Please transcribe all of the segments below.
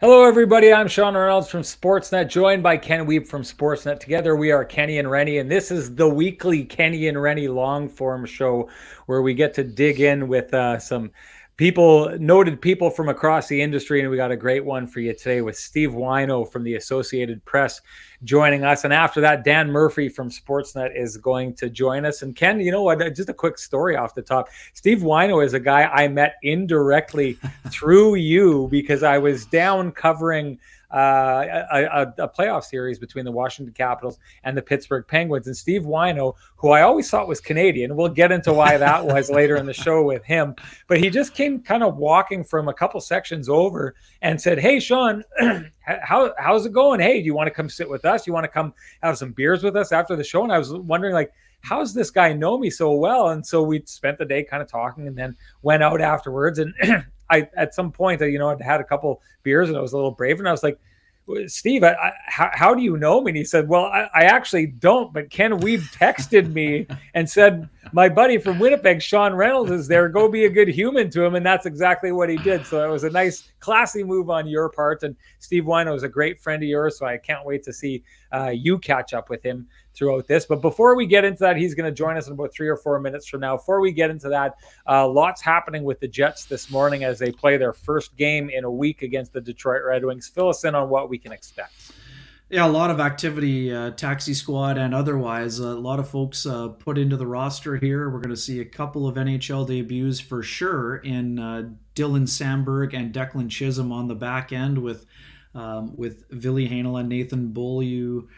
Hello, everybody. I'm Sean Reynolds from Sportsnet, joined by Ken Weeb from Sportsnet. Together, we are Kenny and Renny, and this is the weekly Kenny and Renny long form show where we get to dig in with some noted people from across the industry. And we got a great one for you today with Steve Whyno from the Associated Press joining us. And after that, Dan Murphy from Sportsnet is going to join us. And Ken, you know what? Just a quick story off the top. Steve Whyno is a guy I met indirectly through you because I was down covering a playoff series between the Washington Capitals and the Pittsburgh Penguins. And Steve Whyno, who I always thought was Canadian, we'll get into why that was later in the show with him, but he just came kind of walking from a couple sections over and said, "Hey, Sean, how's it going? Hey, do you want to come sit with us? You want to come have some beers with us after the show?" And I was wondering, like, how's this guy know me so well? And so we spent the day kind of talking and then went out afterwards. And I, at some point, I'd had a couple beers and I was a little brave. And I was like, "Steve, how do you know me?" And he said, "Well, I actually don't, but Ken Weeb texted me and said, my buddy from Winnipeg, Sean Reynolds, is there. Go be a good human to him." And that's exactly what he did. So it was a nice, classy move on your part. And Steve Whyno is a great friend of yours, so I can't wait to see you catch up with him throughout this. But before we get into that, he's going to join us in about 3 or 4 minutes from now. Before we get into that, lots happening with the Jets this morning as they play their first game in a week against the Detroit Red Wings. Fill us in on what we can expect. Yeah, a lot of activity, taxi squad and otherwise. A lot of folks put into the roster here. We're going to see a couple of NHL debuts for sure in Dylan Samberg and Declan Chisholm on the back end with Ville Heinola, Nathan Beaulieu,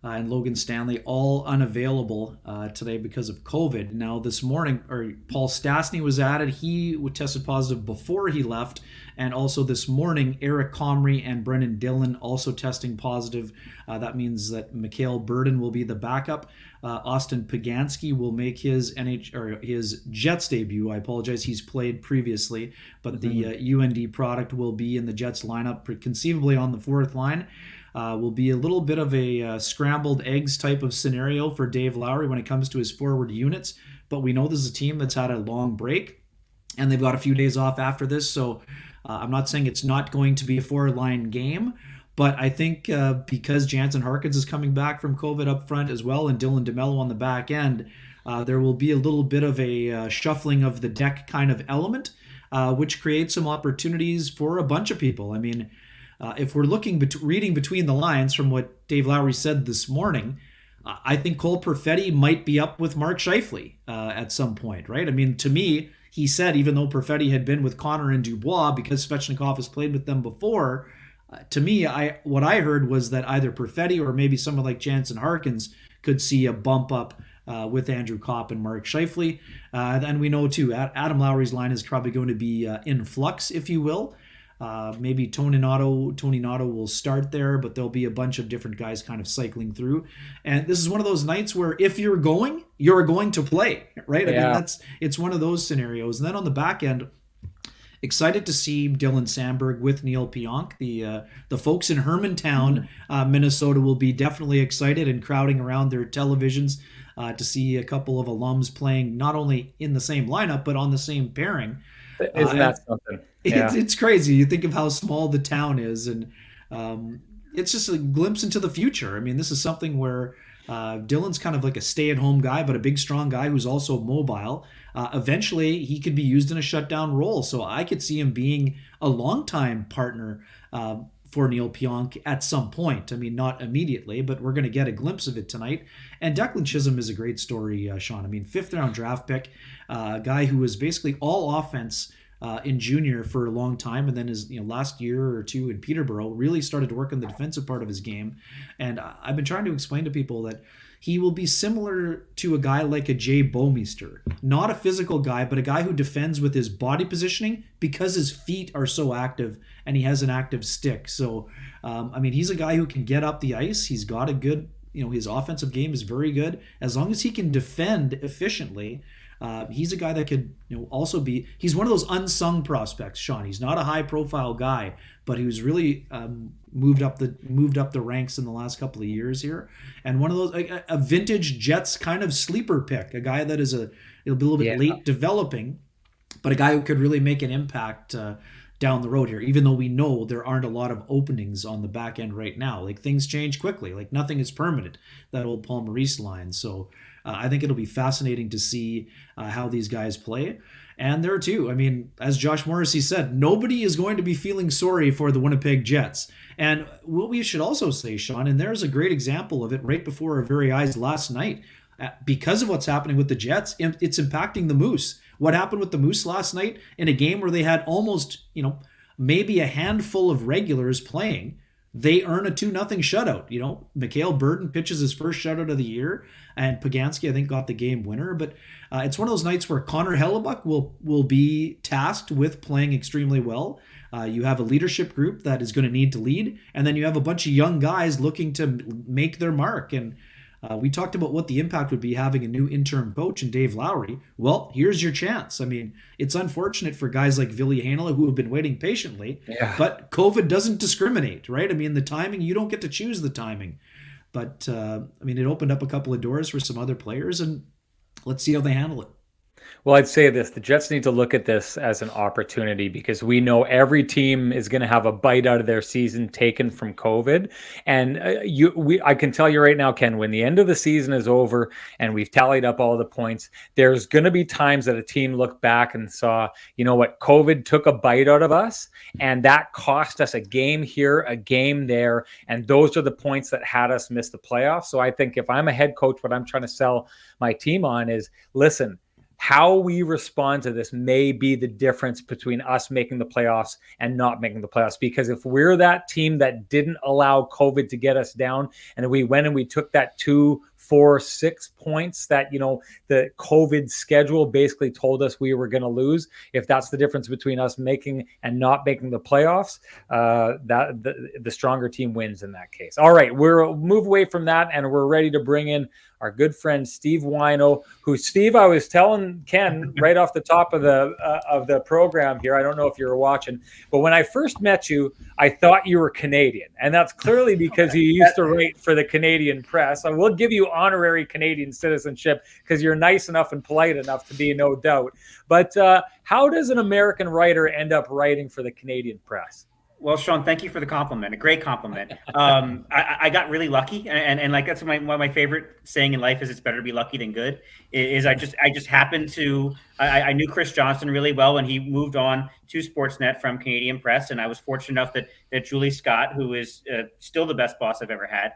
and Logan Stanley all unavailable today because of COVID. Now this morning, Paul Stastny was added. He tested positive before he left. And also this morning, Eric Comrie and Brendan Dillon also testing positive. That means that Mikhail Burden will be the backup. Austin Pagansky will make his his Jets debut. I apologize, he's played previously, but the UND product will be in the Jets lineup, conceivably on the fourth line. Will be a little bit of a scrambled eggs type of scenario for Dave Lowry when it comes to his forward units. But we know this is a team that's had a long break, and they've got a few days off after this. So I'm not saying it's not going to be a four-line game, but I think because Jansen Harkins is coming back from COVID up front as well, and Dylan DeMello on the back end, there will be a little bit of a shuffling of the deck kind of element, which creates some opportunities for a bunch of people. I mean, if we're reading between the lines from what Dave Lowry said this morning, I think Cole Perfetti might be up with Mark Scheifele at some point, right? I mean, to me, he said even though Perfetti had been with Connor and Dubois because Svechnikov has played with them before, to me, what I heard was that either Perfetti or maybe someone like Jansen Harkins could see a bump up with Andrew Kopp and Mark Scheifele. And we know too, Adam Lowry's line is probably going to be in flux, if you will. Maybe Tony Nato will start there, but there'll be a bunch of different guys kind of cycling through. And this is one of those nights where if you're going to play, right? Yeah. I mean, it's one of those scenarios. And then on the back end, excited to see Dylan Samberg with Neil Pionk. The folks in Hermantown, Minnesota will be definitely excited and crowding around their televisions to see a couple of alums playing not only in the same lineup, but on the same pairing. Isn't that something? Yeah. It's crazy. You think of how small the town is, and it's just a glimpse into the future. I mean, this is something where Dylan's kind of like a stay-at-home guy, but a big, strong guy who's also mobile. Eventually, he could be used in a shutdown role, so I could see him being a longtime partner for Neil Pionk at some point. I mean, not immediately, but we're going to get a glimpse of it tonight. And Declan Chisholm is a great story, Sean. I mean, fifth-round draft pick, a guy who was basically all offense in junior for a long time, and then his last year or two in Peterborough really started to work on the defensive part of his game. And I've been trying to explain to people that he will be similar to a guy like a Jay Bouwmeester. Not a physical guy, but a guy who defends with his body positioning because his feet are so active and he has an active stick. So, I mean, he's a guy who can get up the ice. He's got a good, his offensive game is very good. As long as he can defend efficiently, he's a guy that could also be, he's one of those unsung prospects, Sean. He's not a high profile guy, but he was really moved up the ranks in the last couple of years here. And one of those, a vintage Jets kind of sleeper pick, a guy that is it'll be a little bit late developing, but a guy who could really make an impact down the road here, even though we know there aren't a lot of openings on the back end right now. Like things change quickly. Like nothing is permanent, that old Paul Maurice line. So I think it'll be fascinating to see how these guys play. And there too, I mean, as Josh Morrissey said, nobody is going to be feeling sorry for the Winnipeg Jets. And what we should also say, Sean, and there's a great example of it right before our very eyes last night. Because of what's happening with the Jets, it's impacting the Moose. What happened with the Moose last night in a game where they had almost, maybe a handful of regulars playing, they earn a 2-0 shutout. Mikhail Burton pitches his first shutout of the year, and Pagansky, I think, got the game winner. But it's one of those nights where Connor Hellebuck will be tasked with playing extremely well. You have a leadership group that is going to need to lead, and then you have a bunch of young guys looking to make their mark. And we talked about what the impact would be having a new interim coach in Dave Lowry. Well, here's your chance. I mean, it's unfortunate for guys like Ville Heinola who have been waiting patiently, but COVID doesn't discriminate, right? I mean, the timing, you don't get to choose the timing. But, it opened up a couple of doors for some other players, and let's see how they handle it. Well, I'd say this: the Jets need to look at this as an opportunity, because we know every team is going to have a bite out of their season taken from COVID. And I can tell you right now, Ken, when the end of the season is over and we've tallied up all the points, there's going to be times that a team looked back and saw, you know what, COVID took a bite out of us, and that cost us a game here, a game there, and those are the points that had us miss the playoffs. So I think if I'm a head coach, what I'm trying to sell my team on is, listen, how we respond to this may be the difference between us making the playoffs and not making the playoffs. Because if we're that team that didn't allow COVID to get us down, and we went and we took that 2, 4, 6 points that, the COVID schedule basically told us we were going to lose, if that's the difference between us making and not making the playoffs, the stronger team wins in that case. All right, we'll move away from that, and we're ready to bring in our good friend Steve Whyno, who, Steve, I was telling Ken right off the top of the program here, I don't know if you were watching, but when I first met you, I thought you were Canadian, and that's clearly because you used to write for the Canadian Press. I will give you honorary Canadian citizenship because you're nice enough and polite enough to be, no doubt. But how does an American writer end up writing for the Canadian Press? Well, Sean, thank you for the compliment. A great compliment. I got really lucky, and like that's one of my favorite saying in life is, it's better to be lucky than good. Is I just happened to I knew Chris Johnston really well when he moved on to Sportsnet from Canadian Press, and I was fortunate enough that Julie Scott, who is still the best boss I've ever had,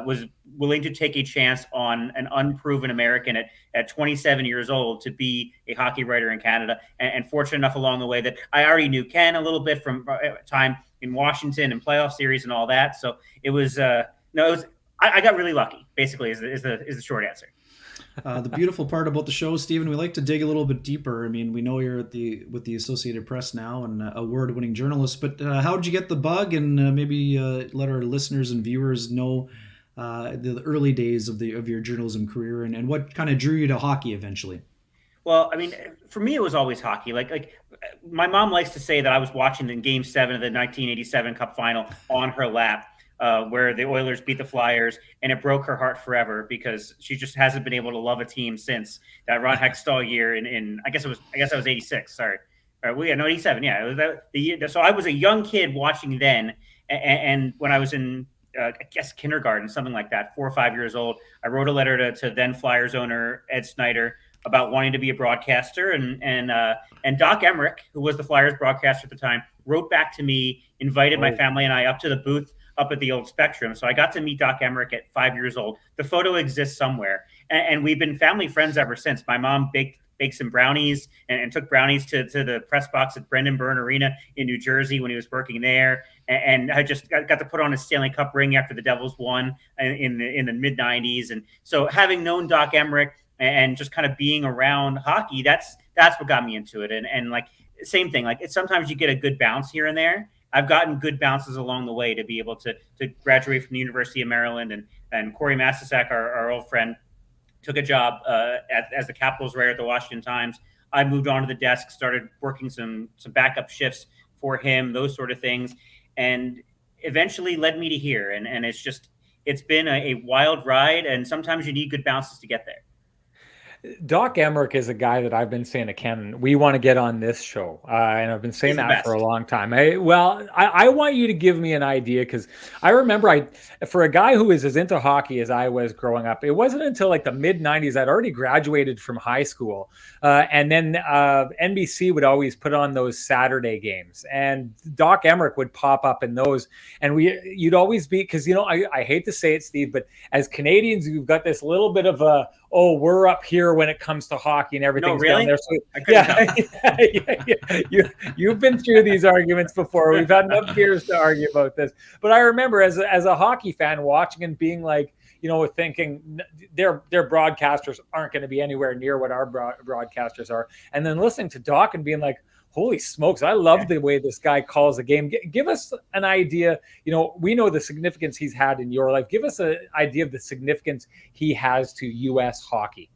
was willing to take a chance on an unproven American at 27 years old to be a hockey writer in Canada, and fortunate enough along the way that I already knew Ken a little bit from time in Washington and playoff series and all that. So it was I got really lucky, basically, is the short answer. The beautiful part about the show, Stephen, we like to dig a little bit deeper. I mean, we know you're with the Associated Press now and award-winning journalist, but how did you get the bug? And maybe let our listeners and viewers know the early days of your journalism career, and what kind of drew you to hockey eventually. Well, I mean, for me, it was always hockey. Like my mom likes to say that I was watching in Game 7 of the 1987 Cup Final on her lap, where the Oilers beat the Flyers, and it broke her heart forever because she just hasn't been able to love a team since that Ron Hextall year in I guess I was 86. Sorry, 87. Yeah, it was the year. So I was a young kid watching then, and when I was in I guess kindergarten, something like that, 4 or 5 years old, I wrote a letter to then Flyers owner Ed Snyder about wanting to be a broadcaster, and Doc Emmerich, who was the Flyers broadcaster at the time, wrote back to me, invited my family and I up to the booth up at the old Spectrum. So I got to meet Doc Emmerich at 5 years old. The photo exists somewhere, and we've been family friends ever since. My mom baked some brownies and took brownies to the press box at Brendan Byrne Arena in New Jersey when he was working there. And I just got to put on a Stanley Cup ring after the Devils won in the mid 90s. And so having known Doc Emmerich and just kind of being around hockey, that's what got me into it. And like, same thing, like sometimes you get a good bounce here and there. I've gotten good bounces along the way to be able to graduate from the University of Maryland, and Corey Mastisak, our old friend, took a job as the Capitals writer at the Washington Times. I moved on to the desk, started working some backup shifts for him, those sort of things, and eventually led me to here. And it's been a wild ride, and sometimes you need good bounces to get there. Doc Emmerich is a guy that I've been saying to Ken, we want to get on this show. And I've been saying that for a long time. I want you to give me an idea, because I remember for a guy who is as into hockey as I was growing up, it wasn't until like the mid 90s I'd already graduated from high school. And then NBC would always put on those Saturday games, and Doc Emmerich would pop up in those. And you'd always be, because, I hate to say it, Steve, but as Canadians, you've got this little bit of a, oh, we're up here when it comes to hockey and everything's down there. So, you've been through these arguments before. We've had enough years to argue about this. But I remember as a hockey fan watching and being like, thinking their broadcasters aren't going to be anywhere near what our broadcasters are. And then listening to Doc and being like, holy smokes, I love the way this guy calls the game. Give us an idea. We know the significance he's had in your life. Give us an idea of the significance he has to U.S. hockey.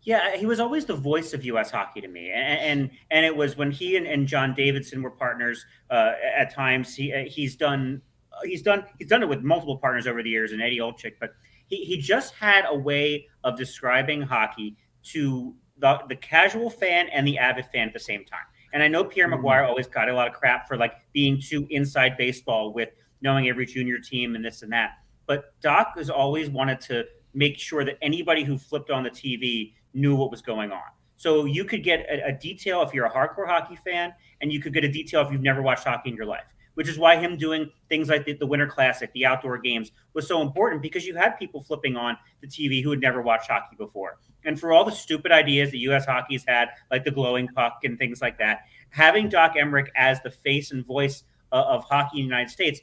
Yeah, he was always the voice of U.S. hockey to me, and it was when he and John Davidson were partners. At times, he's done it with multiple partners over the years, and Eddie Olczyk. But he just had a way of describing hockey to the casual fan and the avid fan at the same time. And I know Pierre McGuire always got a lot of crap for like being too inside baseball with knowing every junior team and this and that. But Doc has always wanted to make sure that anybody who flipped on the TV knew what was going on. So you could get a detail if you're a hardcore hockey fan, and you could get a detail if you've never watched hockey in your life, which is why him doing things like the Winter Classic, the outdoor games, was so important, because you had people flipping on the TV who had never watched hockey before. And for all the stupid ideas that U.S. hockey's had, like the glowing puck and things like that, having Doc Emmerich as the face and voice of hockey in the United States,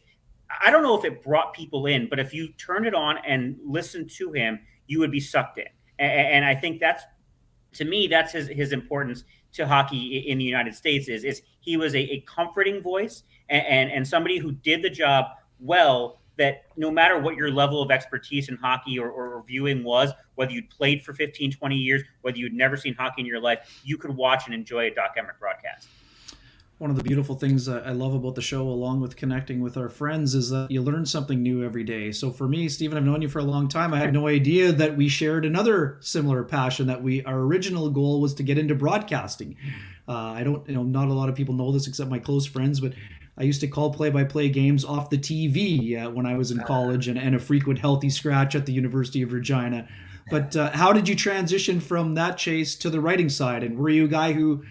I don't know if it brought people in, but if you turned it on and listened to him, you would be sucked in. And I think to me, that's his importance to hockey in the United States is he was a comforting voice and somebody who did the job well, that no matter what your level of expertise in hockey or viewing was, whether you'd played for 15, 20 years, whether you'd never seen hockey in your life, you could watch and enjoy a Doc Emmerich broadcast. One of the beautiful things I love about the show, along with connecting with our friends, is that you learn something new every day. So for me, Stephen, I've known you for a long time. I had no idea that we shared another similar passion, that our original goal was to get into broadcasting. I don't, not a lot of people know this except my close friends, but I used to call play-by-play games off the TV when I was in college, and a frequent healthy scratch at the University of Regina. But how did you transition from that chase to the writing side? And were you a guy who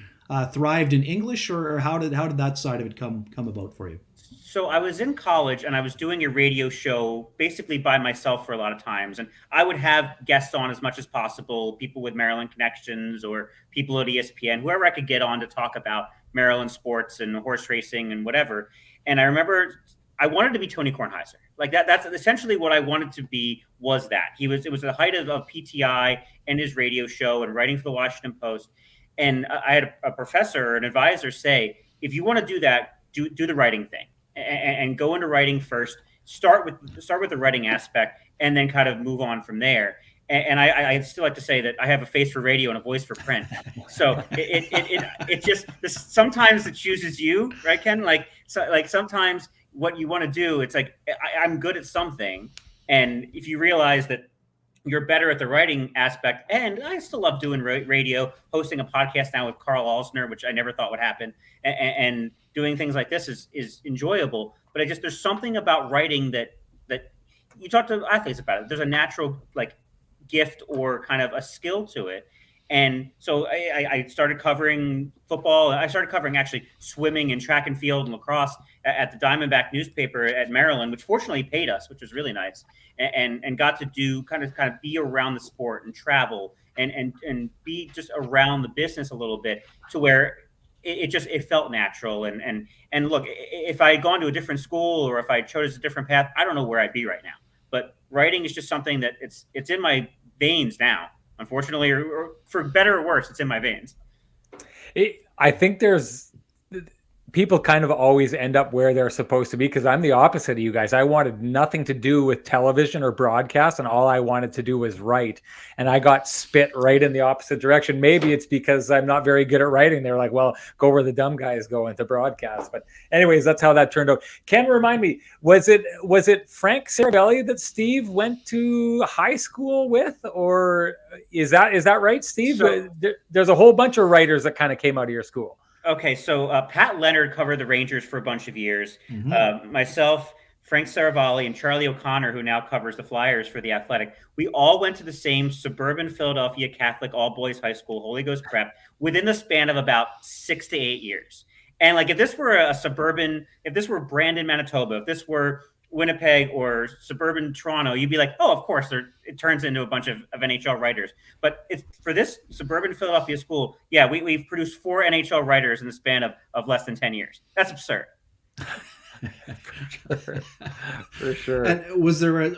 thrived in English, or how did that side of it come about for you? So I was in college and I was doing a radio show basically by myself for a lot of times. And I would have guests on as much as possible, people with Maryland connections or people at ESPN, whoever I could get on to talk about Maryland sports and horse racing and whatever. And I remember I wanted to be Tony Kornheiser. Like that's essentially what I wanted to be, was that. It was the height of PTI and his radio show and writing for the Washington Post. And I had a professor, an advisor, say, if you want to do that, do the writing thing and go into writing first. Start with the writing aspect, and then kind of move on from there. And I still like to say that I have a face for radio and a voice for print. So it just sometimes it chooses you, right, Ken? Like sometimes what you want to do, it's like I'm good at something, and if you realize that you're better at the writing aspect. And I still love doing radio, hosting a podcast now with Carl Alsner, which I never thought would happen. And doing things like this is enjoyable. But there's something about writing that you talk to athletes about it. There's a natural gift or kind of a skill to it. And so I started covering football. I started covering actually swimming and track and field and lacrosse at the Diamondback newspaper at Maryland, which fortunately paid us, which was really nice, and got to do kind of be around the sport and travel and be just around the business a little bit, to where it felt natural. And look, if I had gone to a different school or if I chose a different path, I don't know where I'd be right now. But writing is just something that it's in my veins now. Unfortunately, or for better or worse, it's in my veins. I think there's people kind of always end up where they're supposed to be, because I'm the opposite of you guys. I wanted nothing to do with television or broadcast, and all I wanted to do was write. And I got spit right in the opposite direction. Maybe it's because I'm not very good at writing. They're like, well, go where the dumb guys go into broadcast. But anyways, that's how that turned out. Ken, remind me, was it Frank Saravelli that Steve went to high school with, or is that right, Steve? So, There's a whole bunch of writers that kind of came out of your school. okay, so Pat Leonard covered the Rangers for a bunch of years. Myself, Frank Saravalli, and Charlie O'Connor, who now covers the Flyers for The Athletic, we all went to the same suburban Philadelphia Catholic all-boys high school, Holy Ghost Prep, within the span of about 6 to 8 years. And like, if this were a suburban, if this were Brandon, Manitoba, if this were Winnipeg or suburban Toronto, you'd be like, oh, of course, it turns into a bunch of NHL writers. But it's for this suburban Philadelphia school, yeah, we've produced 4 NHL writers in the span of less than 10 years. That's absurd. For sure. And was there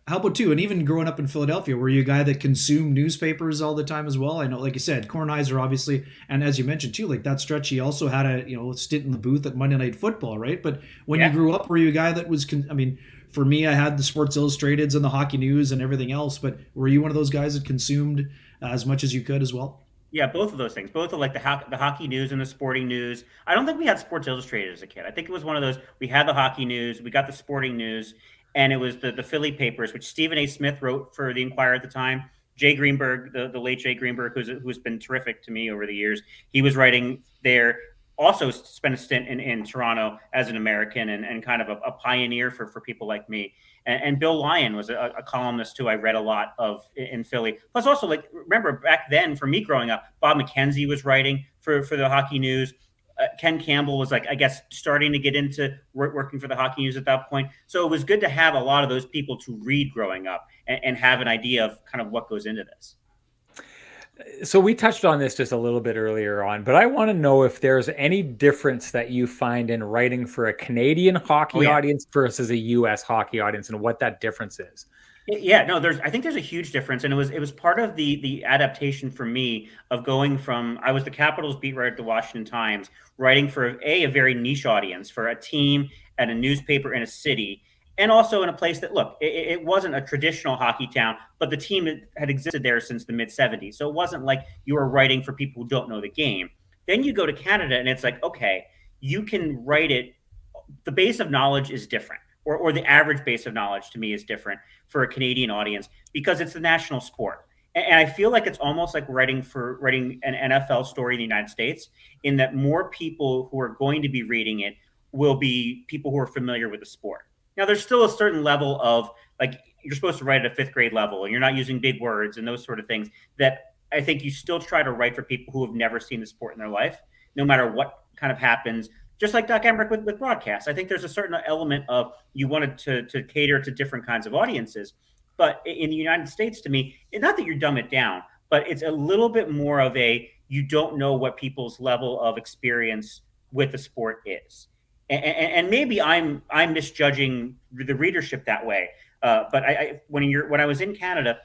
how about too? And even growing up in Philadelphia, were you a guy that consumed newspapers all the time as well? I know, like you said, Kornheiser obviously, and as you mentioned too, like that stretch, he also had a stint in the booth at Monday Night Football, right? But when you grew up, were you a guy that was? I mean, for me, I had the Sports Illustrateds and the Hockey News and everything else. But were you one of those guys that consumed as much as you could as well? Yeah, both of those things. Both of like the hockey news and the sporting news. I don't think we had Sports Illustrated as a kid. I think it was one of those. We had the hockey news, we got the sporting news, and it was the Philly papers, which Stephen A. Smith wrote for the Inquirer at the time. Jay Greenberg, the late Jay Greenberg, who's been terrific to me over the years, he was writing there. Also spent a stint in Toronto as an American and kind of a pioneer for people like me. And Bill Lyon was a columnist who I read a lot of in Philly. Plus, also, like, remember back then, for me growing up, Bob McKenzie was writing for the Hockey News. Ken Campbell was, like, I guess, starting to get into working for the Hockey News at that point. So it was good to have a lot of those people to read growing up and have an idea of kind of what goes into this. So we touched on this just a little bit earlier on, but I want to know if there's any difference that you find in writing for a Canadian hockey audience versus a U.S. hockey audience, and what that difference is. Yeah, no, I think there's a huge difference, and it was part of the adaptation for me of going from, I was the Capitals beat writer at the Washington Times, writing for a very niche audience, for a team at a newspaper in a city, and also in a place that, look, it wasn't a traditional hockey town, but the team had existed there since the mid-'70s. So it wasn't like you were writing for people who don't know the game. Then you go to Canada, and it's like, okay, you can write it. The base of knowledge is different, or the average base of knowledge to me is different for a Canadian audience because it's the national sport. And I feel like it's almost like writing an NFL story in the United States, in that more people who are going to be reading it will be people who are familiar with the sport. Now, there's still a certain level of, like, you're supposed to write at a 5th grade level, and you're not using big words and those sort of things that I think you still try to write for people who have never seen the sport in their life, no matter what kind of happens. Just like Doc Emmerich with broadcast, I think there's a certain element of you wanted to cater to different kinds of audiences. But in the United States, to me, not that you dumb it down, but it's a little bit more of you don't know what people's level of experience with the sport is. And maybe I'm misjudging the readership that way. But when I was in Canada,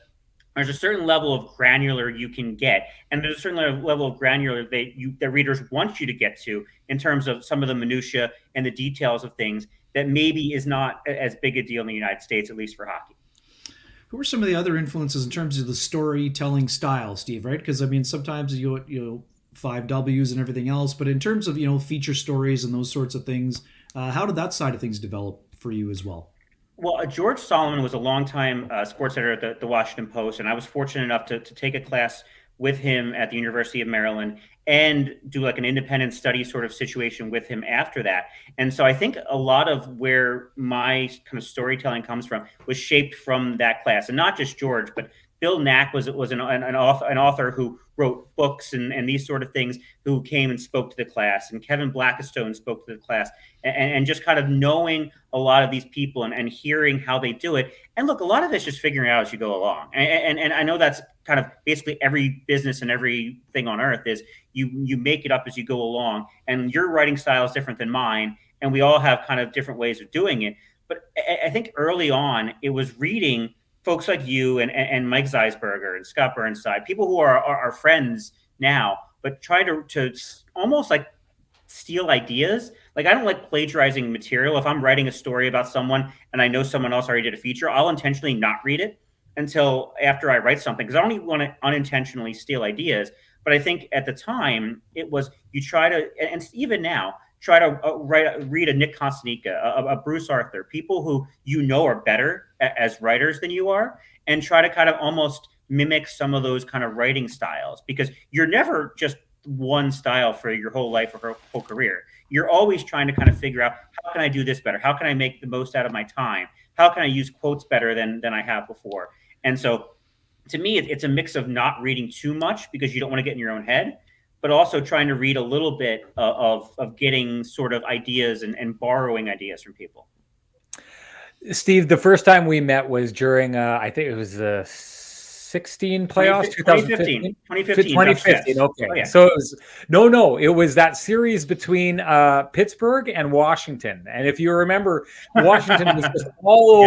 there's a certain level of granular you can get, and there's a certain level of granular that readers want you to get to in terms of some of the minutia and the details of things that maybe is not as big a deal in the United States, at least for hockey. Who are some of the other influences in terms of the storytelling style, Steve? Right? Because I mean, sometimes you 5 Ws and everything else, but in terms of feature stories and those sorts of things, how did that side of things develop for you as well? Well, George Solomon was a longtime sports editor at the Washington Post, and I was fortunate enough to take a class with him at the University of Maryland and do like an independent study sort of situation with him after that. And so I think a lot of where my kind of storytelling comes from was shaped from that class, and not just George, but Bill Knack was an author who wrote books and these sort of things, who came and spoke to the class, and Kevin Blackistone spoke to the class, and just kind of knowing a lot of these people and hearing how they do it. And look, a lot of it's just figuring out as you go along. And I know that's kind of basically every business and everything on earth is you make it up as you go along, and your writing style is different than mine, and we all have kind of different ways of doing it. But I think early on it was reading folks like you and Mike Zeisberger and Scott Burnside, people who are our friends now, but try to almost like steal ideas. Like, I don't like plagiarizing material. If I'm writing a story about someone and I know someone else already did a feature, I'll intentionally not read it until after I write something, because I don't even want to unintentionally steal ideas. But I think at the time it was, you try to, and even now, try to read a Nick Constanica, a Bruce Arthur, people who are better as writers than you are, and try to kind of almost mimic some of those kind of writing styles, because you're never just one style for your whole life or whole career. You're always trying to kind of figure out, how can I do this better? How can I make the most out of my time? How can I use quotes better than I have before? And so to me, it's a mix of not reading too much because you don't want to get in your own head, but also trying to read a little bit of getting sort of ideas and borrowing ideas from people. Steve, the first time we met was during, I think it was the 16 playoffs, 2015. 2015. Okay. Oh, yeah. So it was it was that series between Pittsburgh and Washington. And if you remember, Washington was just all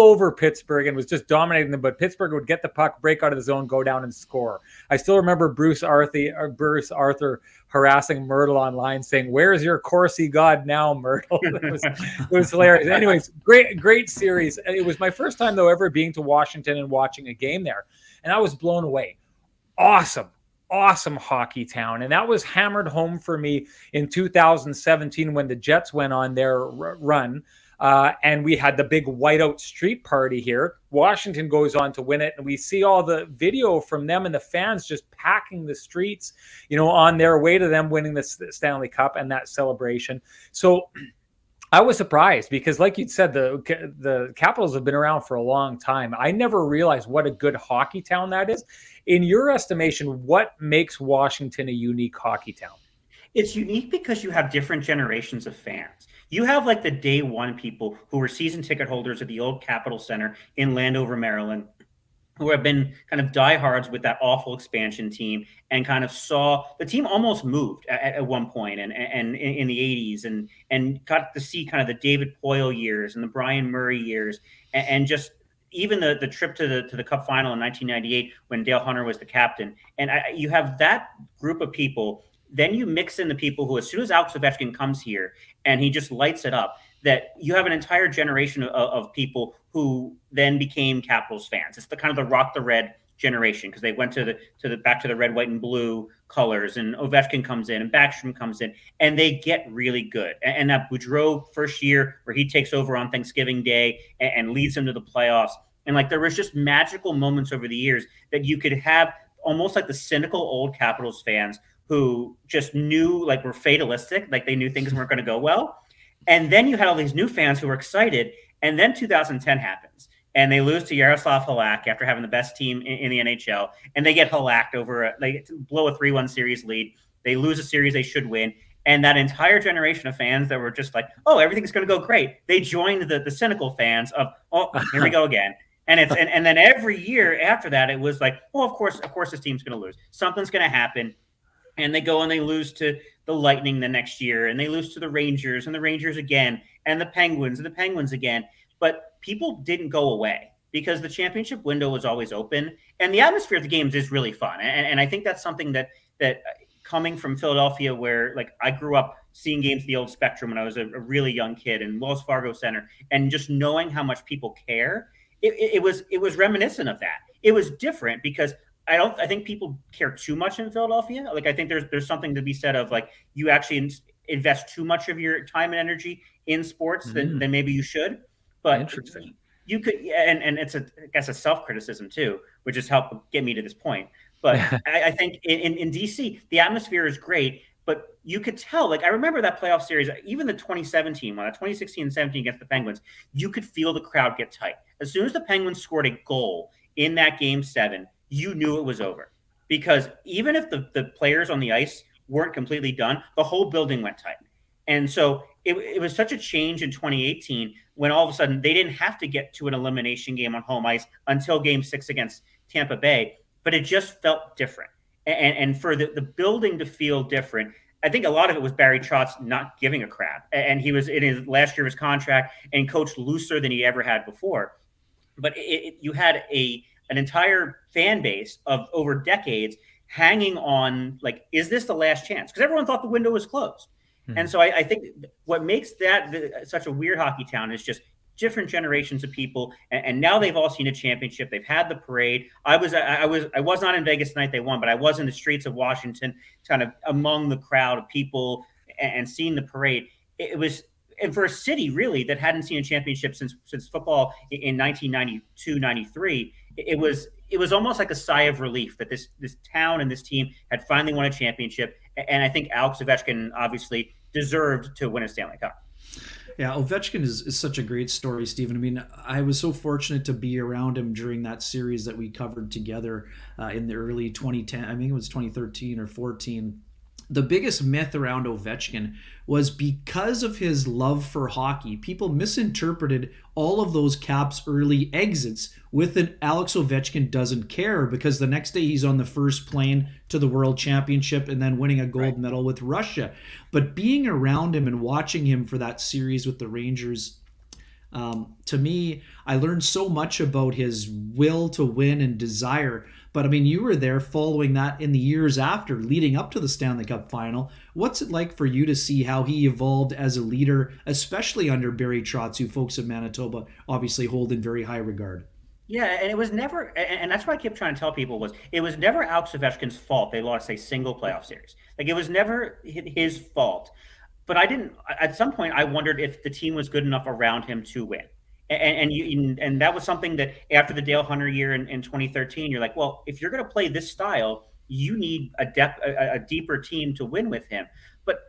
over Pittsburgh and was just dominating them. But Pittsburgh would get the puck, break out of the zone, go down and score. I still remember Bruce Arthur harassing Myrtle online, saying, "Where's your Corsi God now, Myrtle?" It was hilarious. Anyways, great series. It was my first time though ever being to Washington and watching a game there, and I was blown away. Awesome hockey town, and that was hammered home for me in 2017 when the Jets went on their run. And we had the big whiteout street party here. Washington goes on to win it, and we see all the video from them and the fans just packing the streets, on their way to them winning the Stanley Cup and that celebration. So I was surprised because, like you said, the Capitals have been around for a long time. I never realized what a good hockey town that is. In your estimation, what makes Washington a unique hockey town? It's unique because you have different generations of fans. You have like the day one people who were season ticket holders at the old Capitol Center in Landover, Maryland, who have been kind of diehards with that awful expansion team and kind of saw the team almost moved at one point and in the 80s and got to see kind of the David Poile years and the Brian Murray years and just even the trip to the Cup final in 1998 when Dale Hunter was the captain. And you have that group of people. Then you mix in the people who, as soon as Alex Ovechkin comes here and he just lights it up, that you have an entire generation of people who then became Capitals fans. It's the kind of the rock the red generation because they went to the back to the red, white, and blue colors. And Ovechkin comes in and Backstrom comes in, and they get really good. And that Boudreau first year where he takes over on Thanksgiving Day and leads them to the playoffs, and like there was just magical moments over the years that you could have, almost like the cynical old Capitals fans who just knew, like, were fatalistic, like they knew things weren't going to go well. And then you had all these new fans who were excited. And then 2010 happens and they lose to Yaroslav Halak after having the best team in the NHL. And they get Halaked they blow a 3-1 series lead. They lose a series they should win. And that entire generation of fans that were just like, oh, everything's going to go great. They joined the cynical fans of, oh, here we go again. And and then every year after that, it was like, well, of course, this team's going to lose. Something's going to happen. And they go and they lose to the Lightning the next year, and they lose to the Rangers and the Rangers again, and the Penguins and the Penguins again. But people didn't go away because the championship window was always open, and the atmosphere of the games is really fun. And I think that's something that coming from Philadelphia, where like I grew up seeing games at the old Spectrum when I was a really young kid in Wells Fargo Center, and just knowing how much people care, it was reminiscent of that. It was different because I think people care too much in Philadelphia. Like, I think there's something to be said of like, you actually invest too much of your time and energy in sports than maybe you should. But interesting. You could, and it's I guess a self-criticism too, which has helped get me to this point. But I think in DC, the atmosphere is great, but you could tell, like, I remember that playoff series, even the 2017 one, 2016 and 17 against the Penguins, you could feel the crowd get tight. As soon as the Penguins scored a goal in that game 7, you knew it was over, because even if the players on the ice weren't completely done, the whole building went tight. And so it was such a change in 2018 when all of a sudden they didn't have to get to an elimination game on home ice until game 6 against Tampa Bay, but it just felt different. And for the building to feel different, I think a lot of it was Barry Trotz not giving a crap. And he was in his last year of his contract and coached looser than he ever had before. But you had an entire fan base of over decades hanging on, like, is this the last chance? Because everyone thought the window was closed. And so I think what makes that such a weird hockey town is just different generations of people, and now they've all seen a championship. They've had the parade. I was not in Vegas the night they won, but I was in the streets of Washington, kind of among the crowd of people and seeing the parade. It was, and for a city really that hadn't seen a championship since football in 1992-93, it was almost like a sigh of relief that this town and this team had finally won a championship. And I think Alex Ovechkin obviously deserved to win a Stanley Cup. Yeah, Ovechkin is such a great story, Stephen. I mean, I was so fortunate to be around him during that series that we covered together in the early 2010. I think it was 2013 or 14. The biggest myth around Ovechkin was because of his love for hockey, people misinterpreted all of those Caps early exits with an Alex Ovechkin doesn't care, because the next day he's on the first plane to the World Championship and then winning a gold medal with Russia. But being around him and watching him for that series with the Rangers, to me, I learned so much about his will to win and desire. But I mean, you were there following that in the years after, leading up to the Stanley Cup final. What's it like for you to see how he evolved as a leader, especially under Barry Trotz, who folks in Manitoba obviously hold in very high regard? Yeah, and it was never, and that's what I kept trying to tell people, was it was never Alex Ovechkin's fault they lost a single playoff series. Like, it was never his fault. But at some point, I wondered if the team was good enough around him to win. And that was something that after the Dale Hunter year in 2013, you're like, well, if you're going to play this style, you need a deeper team to win with him. But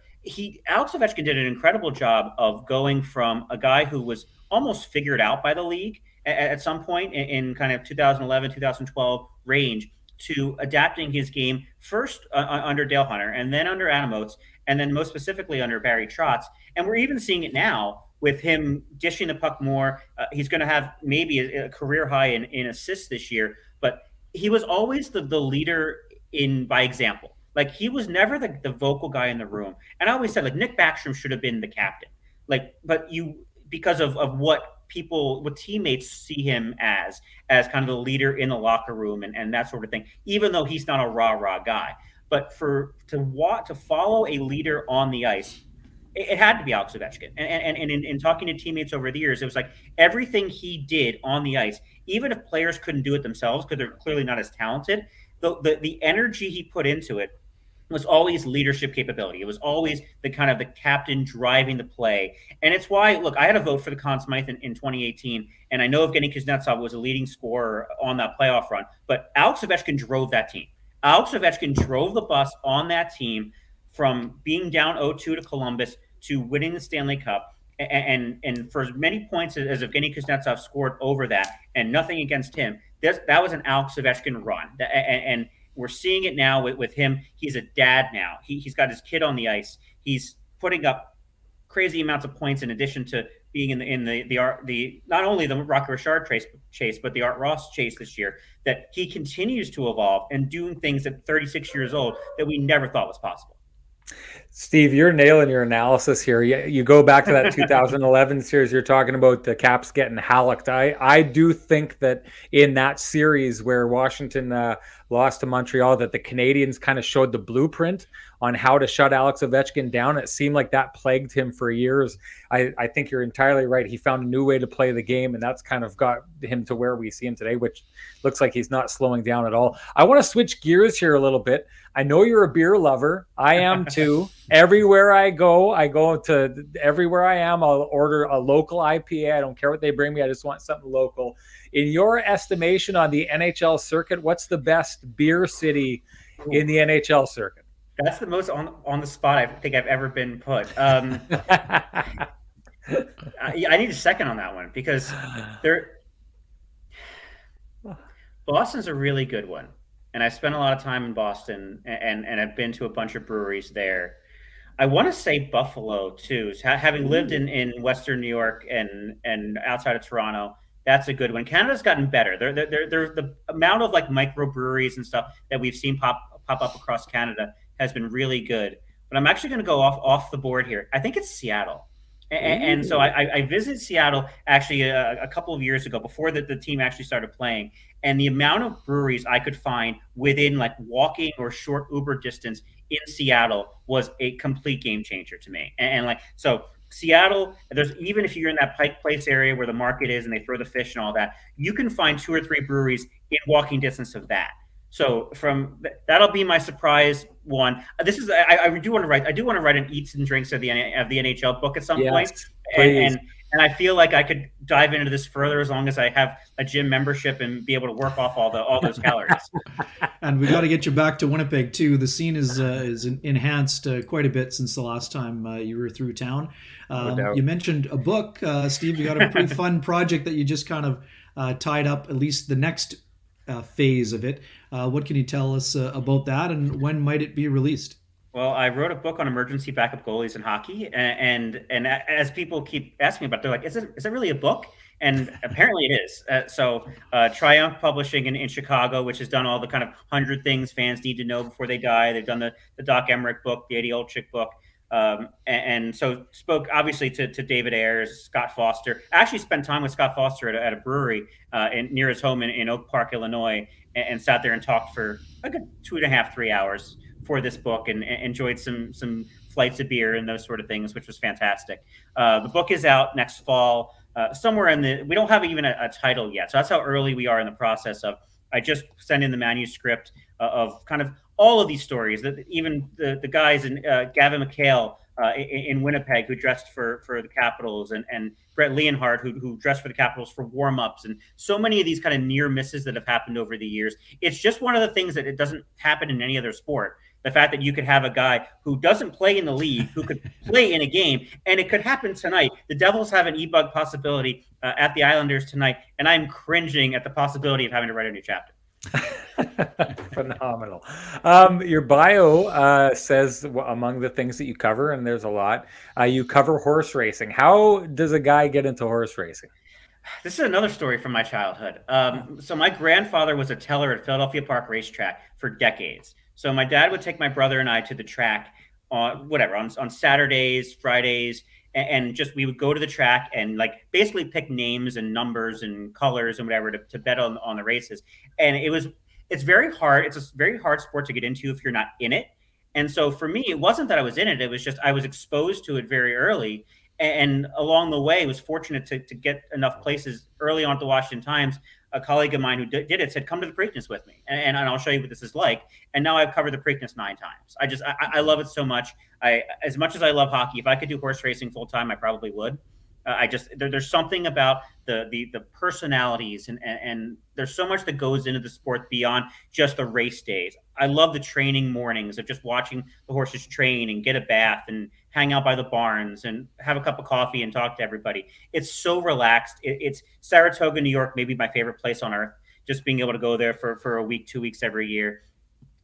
Alex Ovechkin did an incredible job of going from a guy who was almost figured out by the league at some point in kind of 2011, 2012 range, to adapting his game first under Dale Hunter and then under Adam Oates, and then most specifically under Barry Trotz. And we're even seeing it now with him dishing the puck more. He's going to have maybe a career high in assists this year, but he was always the leader by example. Like, he was never the vocal guy in the room. And I always said, like, Nick Backstrom should have been the captain. Like, but because of what teammates see him as kind of the leader in the locker room and that sort of thing, even though he's not a rah guy. But to follow a leader on the ice, it had to be Alex Ovechkin. And in talking to teammates over the years, it was like everything he did on the ice, even if players couldn't do it themselves because they're clearly not as talented, the energy he put into it was always leadership capability. It was always the kind of the captain driving the play. And it's why, look, I had a vote for the Conn Smythe in 2018, and I know Evgeny Kuznetsov was a leading scorer on that playoff run, but Alex Ovechkin drove that team. Alex Ovechkin drove the bus on that team from being down 0-2 to Columbus to winning the Stanley Cup. And for as many points as Evgeny Kuznetsov scored over that, and nothing against him, that was an Alex Ovechkin run. And we're seeing it now with him. He's a dad now. He's got his kid on the ice. He's putting up crazy amounts of points in addition to being in the not only the Rocket Richard chase, but the Art Ross chase this year, that he continues to evolve and doing things at 36 years old that we never thought was possible. Steve, you're nailing your analysis here. You go back to that 2011 series, you're talking about the Caps getting hallocked. I do think that in that series where Washington lost to Montreal, that the Canadians kind of showed the blueprint on how to shut Alex Ovechkin down. It seemed like that plagued him for years. I think you're entirely right. He found a new way to play the game, and that's kind of got him to where we see him today, which looks like he's not slowing down at all. I want to switch gears here a little bit. I know you're a beer lover. I am too. Everywhere I go to everywhere I am, I'll order a local IPA. I don't care what they bring me. I just want something local. In your estimation on the NHL circuit, what's the best beer city in the NHL circuit? That's the most on the spot I think I've ever been put. I need a second on that one because Boston's a really good one. And I spent a lot of time in Boston and I've been to a bunch of breweries there. I want to say Buffalo too. Having lived in Western New York and outside of Toronto, that's a good one. Canada's gotten better. They're the amount of like microbreweries and stuff that we've seen pop up across Canada has been really good. But I'm actually going to go off the board here. I think it's Seattle. And so I visited Seattle actually a couple of years ago before the team actually started playing. And the amount of breweries I could find within like walking or short Uber distance in Seattle was a complete game changer to me. And like, so Seattle, there's even if you're in that Pike Place area where the market is and they throw the fish and all that, you can find 2 or 3 breweries in walking distance of that. So from that'll be my surprise one. This is I do want to write. I do want to write an eats and drinks of the NHL book at some point, Yes, and please. and I feel like I could dive into this further as long as I have a gym membership and be able to work off all those calories. And we got to get you back to Winnipeg too. The scene is enhanced quite a bit since the last time you were through town. No doubt. You mentioned a book, Steve. You got a pretty fun project that you just kind of tied up, at least the next phase of it. What can you tell us about that, and when might it be released? Well, I wrote a book on emergency backup goalies in hockey, and as people keep asking me about, it, they're like, "Is it really a book?" And apparently, it is. Triumph Publishing in Chicago, which has done all the kind of 100 things fans need to know before they die. They've done the Doc Emmerich book, the Eddie Olczyk book, and so spoke obviously to David Ayers, Scott Foster. I actually spent time with Scott Foster at a brewery near his home in Oak Park, Illinois, and sat there and talked for a good 2.5, 3 hours for this book, and enjoyed some flights of beer and those sort of things, which was fantastic. The book is out next fall, somewhere we don't have even a title yet. So that's how early we are in the process of, I just sent in the manuscript of kind of all of these stories, that even the guys in Gavin McHale in Winnipeg who dressed for the Capitals, and Brett Leonhardt who dressed for the Capitals for warm-ups, and so many of these kind of near misses that have happened over the years. It's just one of the things that it doesn't happen in any other sport. The fact that you could have a guy who doesn't play in the league, who could play in a game, and it could happen tonight. The Devils have an e-bug possibility at the Islanders tonight, and I'm cringing at the possibility of having to write a new chapter. Phenomenal. Your bio says among the things that you cover, and there's a lot, you cover horse racing. How does a guy get into horse racing? This is another story from my childhood. So my grandfather was a teller at Philadelphia Park Racetrack for decades. So my dad would take my brother and I to the track on Saturdays, Fridays, and just we would go to the track and like basically pick names and numbers and colors and whatever to bet on the races. And it's very hard. It's a very hard sport to get into if you're not in it. And so for me, it wasn't that I was in it. It was just I was exposed to it very early. And along the way, was fortunate to get enough places early on at the Washington Times. A colleague of mine who did it said, "Come to the Preakness with me, and I'll show you what this is like." And now I've covered the Preakness 9 times. I love it so much. As much as I love hockey, if I could do horse racing full time, I probably would. There's something about the personalities, and there's so much that goes into the sport beyond just the race days. I love the training mornings of just watching the horses train and get a bath and hang out by the barns and have a cup of coffee and talk to everybody. It's so relaxed. It's Saratoga, New York, maybe my favorite place on earth. Just being able to go there for a week, 2 weeks every year.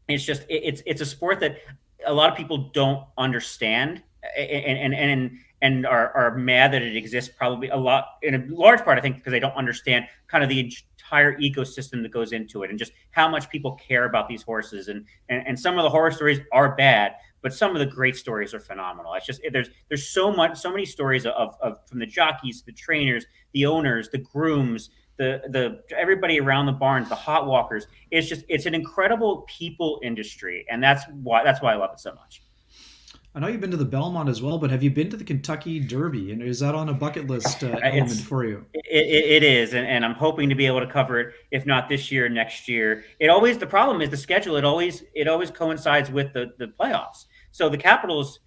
It's just it's a sport that a lot of people don't understand, and are mad that it exists, probably a lot in a large part, I think, because they don't understand kind of the entire ecosystem that goes into it, and just how much people care about these horses. And some of the horror stories are bad, but some of the great stories are phenomenal. It's just there's so many stories of from the jockeys, the trainers, the owners, the grooms, the everybody around the barns, the hot walkers. It's an incredible people industry, and that's why I love it so much. I know you've been to the Belmont as well, but have you been to the Kentucky Derby? And is that on a bucket list element for you? It is, and I'm hoping to be able to cover it, if not this year, next year. The problem is the schedule. It always coincides with the playoffs. So the Capitals,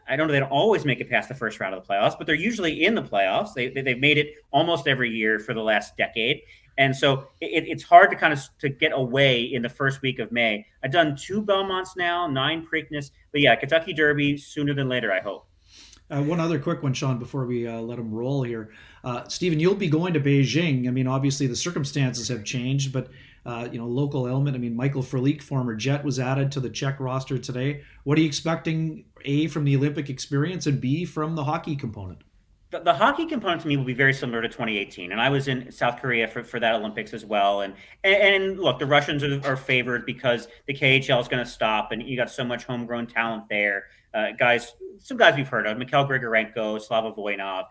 I don't know, they don't always make it past the first round of the playoffs, but they're usually in the playoffs. They've made it almost every year for the last decade. And so it's hard to get away in the first week of May. I've done 2 Belmonts now, 9 Preakness, but yeah, Kentucky Derby sooner than later, I hope. One other quick one, Sean, before we let him roll here. Stephen, you'll be going to Beijing. I mean, obviously the circumstances have changed, but local element. I mean, Michael Frolik, former Jet, was added to the Czech roster today. What are you expecting, A, from the Olympic experience, and B, from the hockey component? The hockey component to me will be very similar to 2018, and I was in South Korea for that Olympics as well. And look, the Russians are favored because the KHL is going to stop, and you got so much homegrown talent there. Some guys we've heard of: Mikhail Grigorenko, Slava Voinov.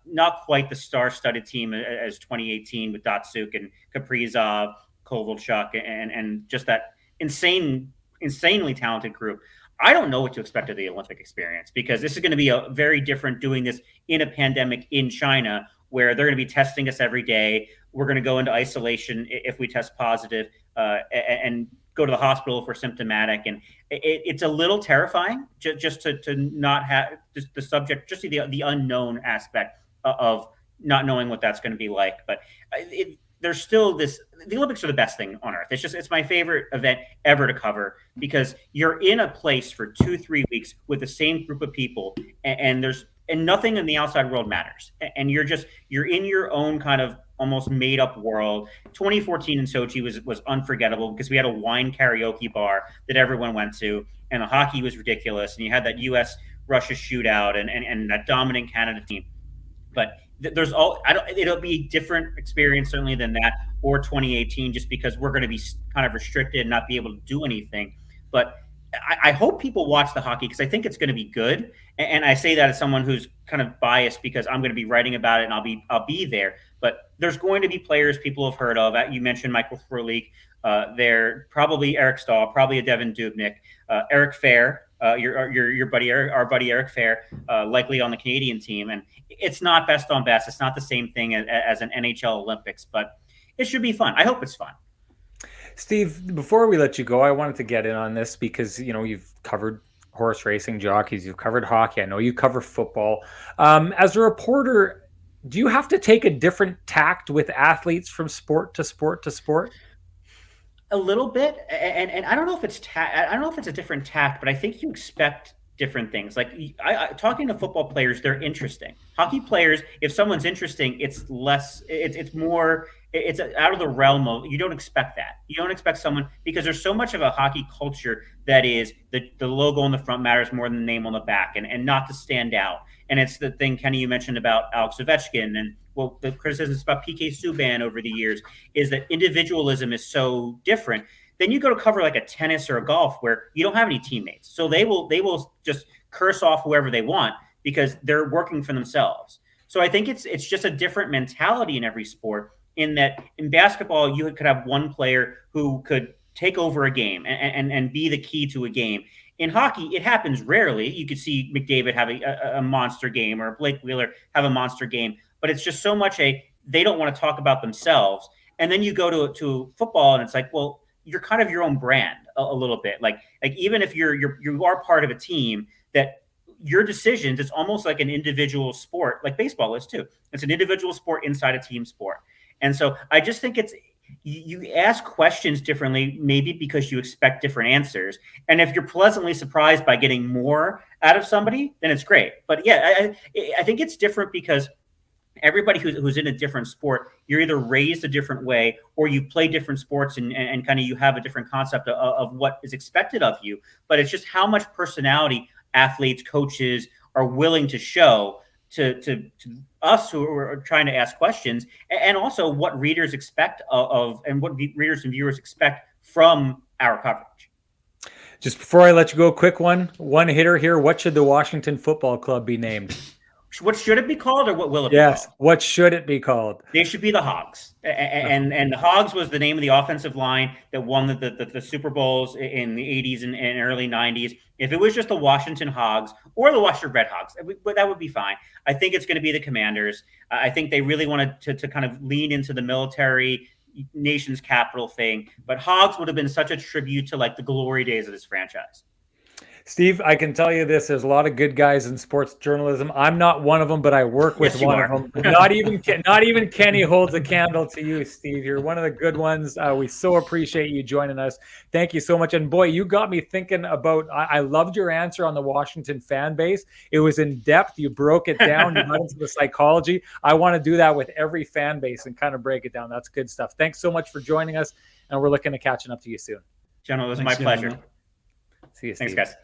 Not quite the star-studded team as 2018 with Datsuk and Kaprizov, Kovalchuk, and just that insanely talented group. I don't know what to expect of the Olympic experience, because this is going to be a very different doing this in a pandemic in China, where they're going to be testing us every day. We're going to go into isolation if we test positive, and go to the hospital if we're symptomatic. And it's a little terrifying just to not have the subject, just the unknown aspect of not knowing what that's going to be like. But there's still this. The Olympics are the best thing on earth. It's my favorite event ever to cover, because you're in a place for 2-3 weeks with the same group of people, and nothing in the outside world matters. And you're in your own kind of almost made up world. 2014 in Sochi was unforgettable, because we had a wine karaoke bar that everyone went to, and the hockey was ridiculous. And you had that US Russia shootout and that dominant Canada team. But it'll be a different experience certainly than that or 2018, just because we're going to be kind of restricted and not be able to do anything. But I hope people watch the hockey, because I think it's going to be good. And I say that as someone who's kind of biased, because I'm going to be writing about it and I'll be there. But there's going to be players people have heard of. You mentioned Michael Frolik. There probably Eric Stahl, probably a Devin Dubnyk, Eric Fair, your buddy, our buddy Eric Fair, likely on the Canadian team. And it's not best on best. It's not the same thing as an NHL Olympics, but it should be fun. I hope it's fun. Steve, before we let you go, I wanted to get in on this because, you've covered horse racing, jockeys, you've covered hockey. I know you cover football. As a reporter, do you have to take a different tact with athletes from sport to sport to sport? A little bit, and I don't know if it's I don't know if it's a different tact, but I think you expect different things. Like talking to football players, they're interesting. Hockey players, if someone's interesting, it's less. It's more. It's out of the realm of, you don't expect that. You don't expect someone, because there's so much of a hockey culture that is the logo on the front matters more than the name on the back, and not to stand out. And it's the thing, Kenny, you mentioned about Alex Ovechkin, and the criticisms about PK Subban over the years is that individualism is so different. Then you go to cover like a tennis or a golf, where you don't have any teammates. So they will just curse off whoever they want, because they're working for themselves. So I think it's just a different mentality in every sport, in that in basketball, you could have one player who could take over a game and be the key to a game. In hockey, it happens rarely. You could see McDavid have a monster game, or Blake Wheeler have a monster game, but it's just so much they don't want to talk about themselves. And then you go to football, and it's like, well, you're kind of your own brand a little bit. Like even if you are part of a team, that your decisions, it's almost like an individual sport, like baseball is too. It's an individual sport inside a team sport. And so I just think you ask questions differently, maybe because you expect different answers. And if you're pleasantly surprised by getting more out of somebody, then it's great. But yeah, I think it's different, because everybody who's in a different sport, you're either raised a different way, or you play different sports and kind of you have a different concept of what is expected of you. But it's just how much personality athletes, coaches are willing to show to us who are trying to ask questions, and also what readers expect of and what readers and viewers expect from our coverage. Just before I let you go, quick one hitter here. What should the Washington Football Club be named? What should it be called, or what will it be called? Yes, what should it be called? They should be the Hogs. And the Hogs was the name of the offensive line that won the Super Bowls in the 80s and early 90s. If it was just the Washington Hogs or the Washington Red Hogs, that would be fine. I think it's going to be the Commanders. I think they really wanted to kind of lean into the military nation's capital thing. But Hogs would have been such a tribute to like the glory days of this franchise. Steve, I can tell you this: there's a lot of good guys in sports journalism. I'm not one of them, but I work with one of them. Not even Kenny holds a candle to you, Steve. You're one of the good ones. We so appreciate you joining us. Thank you so much. And boy, you got me thinking about. I loved your answer on the Washington fan base. It was in depth. You broke it down. You got into the psychology. I want to do that with every fan base and kind of break it down. That's good stuff. Thanks so much for joining us, and we're looking to catching up to you soon. Gentlemen, it was my pleasure. See you, Steve. Thanks, guys.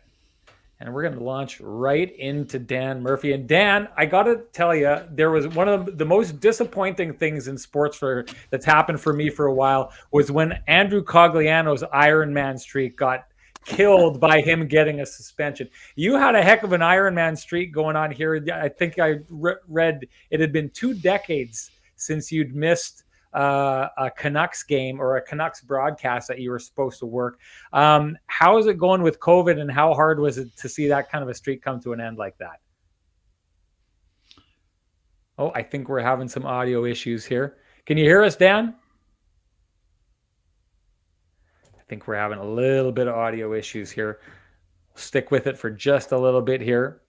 And we're going to launch right into Dan Murphy. And Dan, I got to tell you, there was one of the most disappointing things in sports that's happened for me for a while was when Andrew Cogliano's Ironman streak got killed by him getting a suspension. You had a heck of an Ironman streak going on here. I think I read it had been 2 decades since you'd missed a Canucks game or a Canucks broadcast that you were supposed to work. How is it going with COVID, and how hard was it to see that kind of a streak come to an end like that? Oh, I think we're having some audio issues here. Can you hear us, Dan? I think we're having a little bit of audio issues here. Stick with it for just a little bit here.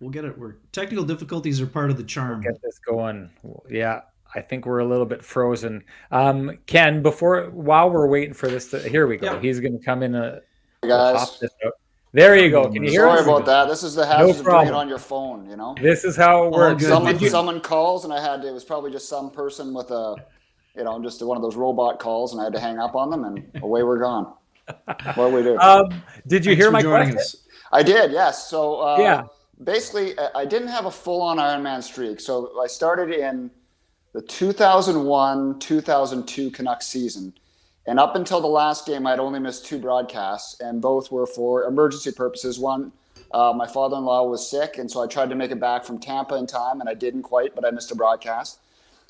We'll get it. Technical difficulties are part of the charm. We'll get this going. Yeah. I think we're a little bit frozen. Ken, while we're waiting for this, here we go. Yeah. He's going to come in. Guys, there you go. Can you hear us? Sorry about that. This is the hazards of doing it on your phone. You know, this is how it works. Someone calls, and it was probably just some person with just one of those robot calls, and I had to hang up on them, and away we're gone. What do we do? Did you hear my question? I did. Yes. So basically, I didn't have a full-on Ironman streak. So I started in the 2001-2002 Canucks season. And up until the last game, I'd only missed 2 broadcasts, and both were for emergency purposes. One, my father-in-law was sick, and so I tried to make it back from Tampa in time, and I didn't quite, but I missed a broadcast.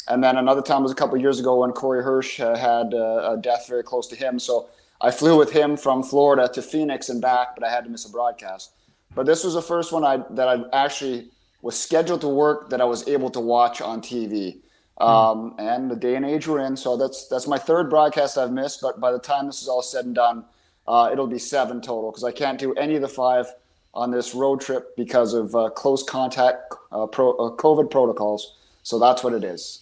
And then another time was a couple of years ago when Corey Hirsch had a death very close to him. So I flew with him from Florida to Phoenix and back, but I had to miss a broadcast. But this was the first one that I actually was scheduled to work that I was able to watch on TV. And the day and age we're in, so that's my 3rd broadcast I've missed, but by the time this is all said and done, it'll be 7 total, because I can't do any of the 5 on this road trip because of close contact COVID protocols. So that's what it is.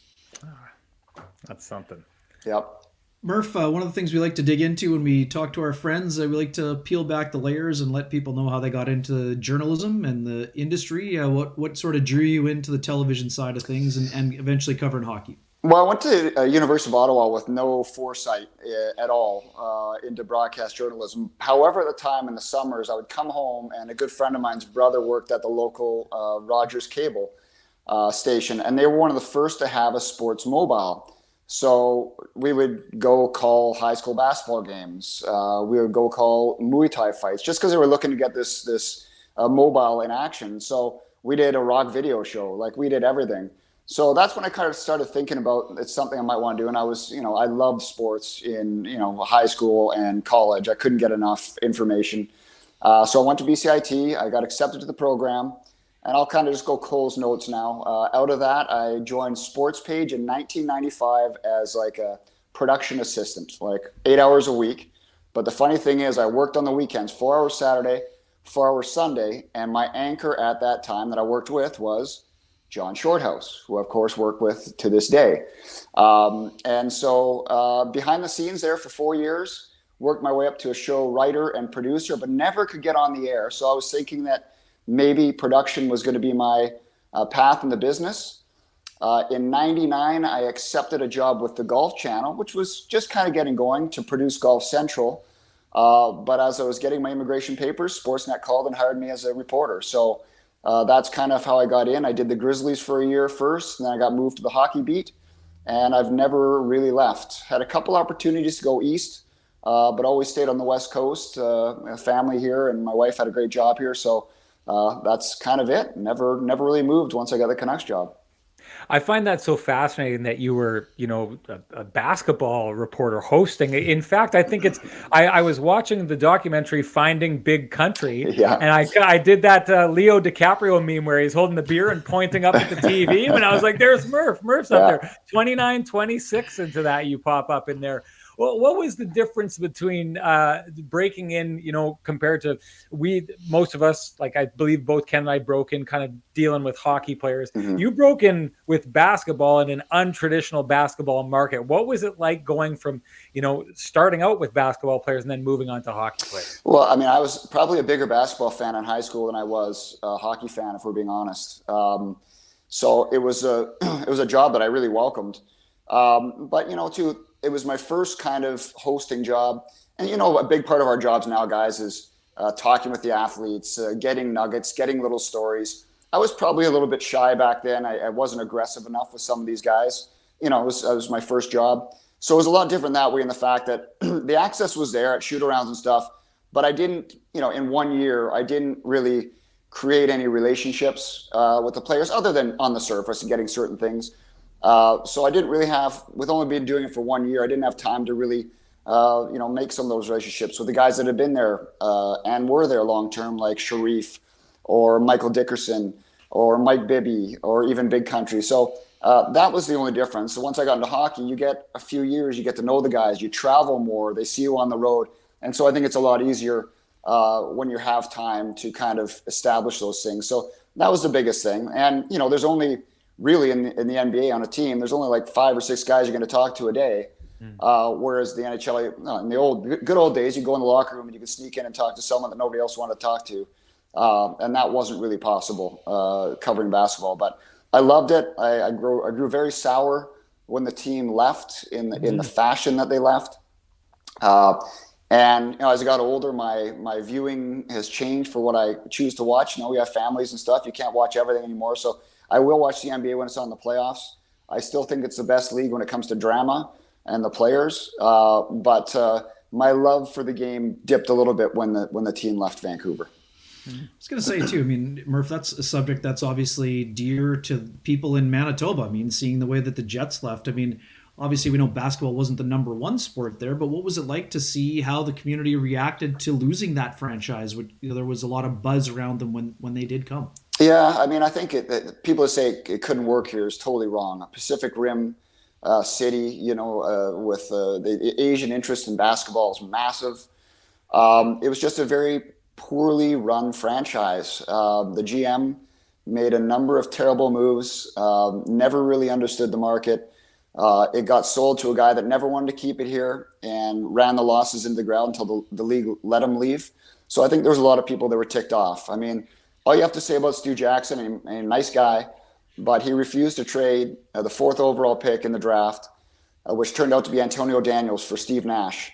That's something. Yep. Murph, one of the things we like to dig into when we talk to our friends, we like to peel back the layers and let people know how they got into journalism and the industry. What sort of drew you into the television side of things and eventually covering hockey? Well, I went to University of Ottawa with no foresight at all into broadcast journalism. However, at the time in the summers, I would come home, and a good friend of mine's brother worked at the local Rogers cable station, and they were one of the first to have a sports mobile. So we would go call high school basketball games. We would go call Muay Thai fights, just because they were looking to get this mobile in action. So we did a rock video show, like we did everything. So that's when I kind of started thinking about it's something I might want to do. And I was, I loved sports in, high school and college. I couldn't get enough information. So I went to BCIT. I got accepted to the program. And I'll kind of just go Cole's notes now. Out of that, I joined Sports Page in 1995 as like a production assistant, like 8 hours a week. But the funny thing is I worked on the weekends, 4 hours Saturday, 4 hours Sunday. And my anchor at that time that I worked with was John Shorthouse, who I, of course, work with to this day. And so behind the scenes there for 4 years, worked my way up to a show writer and producer, but never could get on the air. So I was thinking that maybe production was going to be my path in the business. In 99, I accepted a job with the Golf Channel, which was just kind of getting going to produce Golf Central. But as I was getting my immigration papers, Sportsnet called and hired me as a reporter. So that's kind of how I got in. I did the Grizzlies for a year first, and then I got moved to the hockey beat, and I've never really left. Had a couple opportunities to go east, but always stayed on the West Coast. A family here, and my wife had a great job here. So that's kind of it. Never really moved once I got the Canucks job. I find that so fascinating that you were, a basketball reporter hosting. In fact, I think I was watching the documentary Finding Big Country, and I did that Leo DiCaprio meme where he's holding the beer and pointing up at the TV, and I was like, there's Murph. Murph's up there. 29, 26 into that, you pop up in there. Well, what was the difference between breaking in, compared to most of us, like I believe both Ken and I broke in kind of dealing with hockey players. Mm-hmm. You broke in with basketball in an untraditional basketball market. What was it like going from, starting out with basketball players and then moving on to hockey players? Well, I mean, I was probably a bigger basketball fan in high school than I was a hockey fan, if we're being honest. So it was a job that I really welcomed. But, it was my first kind of hosting job. And, a big part of our jobs now, guys, is talking with the athletes, getting nuggets, getting little stories. I was probably a little bit shy back then. I wasn't aggressive enough with some of these guys. It was my first job. So it was a lot different that way in the fact that the access was there at shoot-arounds and stuff, but I didn't, in 1 year, I didn't really create any relationships with the players other than on the surface and getting certain things. So I didn't really have, with only being doing it for 1 year, I didn't have time to really, make some of those relationships with the guys that had been there and were there long-term, like Sharif or Michael Dickerson or Mike Bibby or even Big Country. So that was the only difference. So once I got into hockey, you get a few years, you get to know the guys, you travel more, they see you on the road. And so I think it's a lot easier when you have time to kind of establish those things. So that was the biggest thing. And, there's only really in the NBA on a team, there's only like 5 or 6 guys you're going to talk to a day. Whereas the NHL, in the good old days, you go in the locker room and you could sneak in and talk to someone that nobody else wanted to talk to. And that wasn't really possible covering basketball. But I loved it. I grew very sour when the team left in the fashion that they left. And as I got older, my viewing has changed for what I choose to watch. We have families and stuff. You can't watch everything anymore. So I will watch the NBA when it's on the playoffs. I still think it's the best league when it comes to drama and the players. But my love for the game dipped a little bit when the team left Vancouver. I was going to say, too, Murph, that's a subject that's obviously dear to people in Manitoba. Seeing the way that the Jets left. Obviously, we know basketball wasn't the number one sport there, but what was it like to see how the community reacted to losing that franchise? There was a lot of buzz around them when they did come. Yeah, I think people say it couldn't work here is totally wrong. A Pacific Rim city, with the Asian interest in basketball is massive. It was just a very poorly run franchise. The GM made a number of terrible moves, never really understood the market. It got sold to a guy that never wanted to keep it here and ran the losses into the ground until the league let him leave. So I think there was a lot of people that were ticked off. All you have to say about Stu Jackson, a nice guy, but he refused to trade the 4th overall pick in the draft, which turned out to be Antonio Daniels for Steve Nash.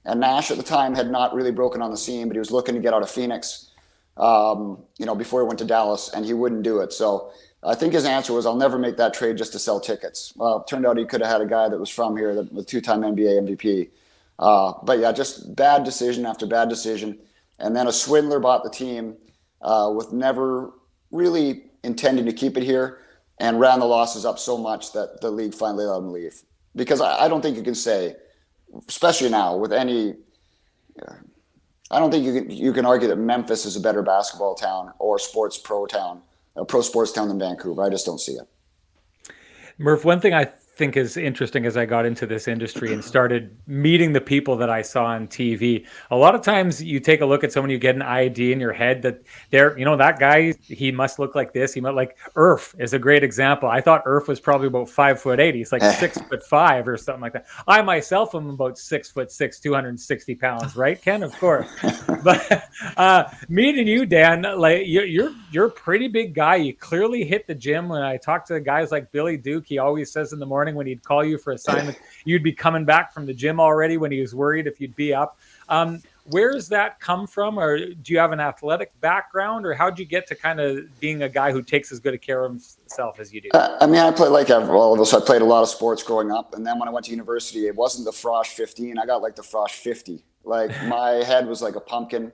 And Nash at the time had not really broken on the scene, but he was looking to get out of Phoenix, before he went to Dallas, and he wouldn't do it. So I think his answer was, I'll never make that trade just to sell tickets. Well, it turned out he could have had a guy that was from here that was 2-time NBA MVP. But yeah, just bad decision after bad decision. And then a swindler bought the team with never really intending to keep it here and ran the losses up so much that the league finally let him leave. Because I don't think you can say, especially now with any, I don't think you can argue that Memphis is a better basketball town or pro sports town than Vancouver. I just don't see it. Murph, one thing I think is interesting as I got into this industry and started meeting the people that I saw on TV, a lot of times you take a look at someone, you get an idea in your head that they're, that guy, he must look like this. He might like Irf is a great example. I thought Irf was probably about 5'8". He's like 6'5" or something like that. I myself am about 6'6", 260 pounds, right, Ken? Of course. But meeting you, Dan, like you're a pretty big guy. You clearly hit the gym. When I talk to guys like Billy Duke, he always says in the morning when he'd call you for assignment, you'd be coming back from the gym already when he was worried if you'd be up. Where's that come from? Or do you have an athletic background, or how'd you get to kind of being a guy who takes as good a care of himself as you do? I played like all of us. I played a lot of sports growing up. And then when I went to university, it wasn't the Frosh 15. I got like the Frosh 50. Like my head was like a pumpkin.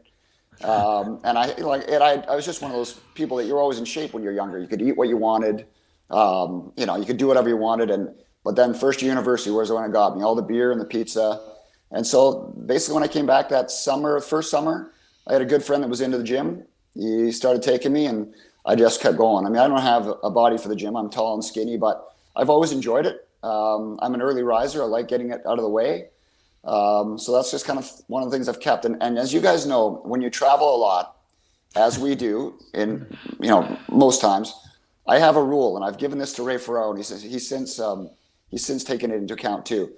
And I was just one of those people that you're always in shape when you're younger. You could eat what you wanted. You could do whatever you wanted. But then first year university was when it got me, all the beer and the pizza. And so basically when I came back that first summer, I had a good friend that was into the gym. He started taking me and I just kept going. I don't have a body for the gym. I'm tall and skinny, but I've always enjoyed it. I'm an early riser. I like getting it out of the way. So that's just kind of one of the things I've kept. And as you guys know, when you travel a lot, as we do in, most times, I have a rule, and I've given this to Ray Ferraro, and he says he's since taken it into account too.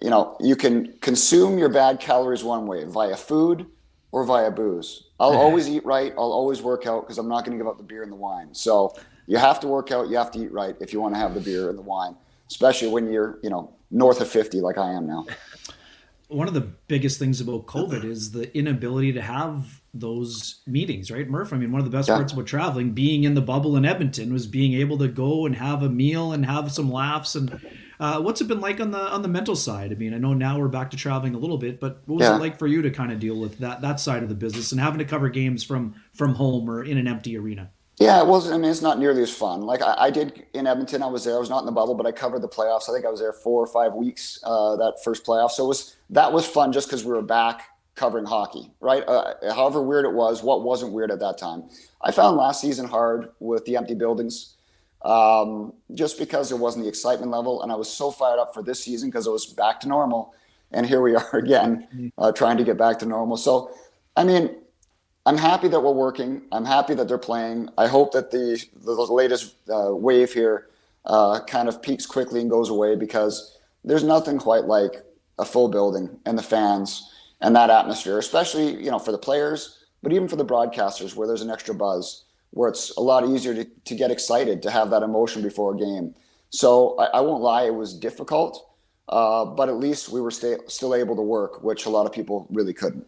You can consume your bad calories one way, via food or via booze. I'll always eat right. I'll always work out because I'm not going to give up the beer and the wine. So you have to work out. You have to eat right if you want to have the beer and the wine, especially when you're, north of 50 like I am now. One of the biggest things about COVID is the inability to have those meetings, right, Murph? I mean, one of the best Yeah. parts about traveling, being in the bubble in Edmonton, was being able to go and have a meal and have some laughs. And what's it been like on the mental side? I mean, I know now we're back to traveling a little bit, but what was Yeah. it like for you to kind of deal with that side of the business and having to cover games from home or in an empty arena? Yeah, it wasn't. I mean, it's not nearly as fun. Like I did in Edmonton. I was there. I was not in the bubble, but I covered the playoffs. I think I was there 4 or 5 weeks that first playoff. So that was fun just because we were back covering hockey, right? However weird it was, what wasn't weird at that time? I found last season hard with the empty buildings, just because there wasn't the excitement level, and I was so fired up for this season because it was back to normal, and here we are again, trying to get back to normal. So, I mean, I'm happy that we're working. I'm happy that they're playing. I hope that the latest wave here kind of peaks quickly and goes away, because there's nothing quite like a full building and the fans and that atmosphere, especially, for the players, but even for the broadcasters, where there's an extra buzz, where it's a lot easier to get excited, to have that emotion before a game. So I won't lie, it was difficult, but at least we were still able to work, which a lot of people really couldn't.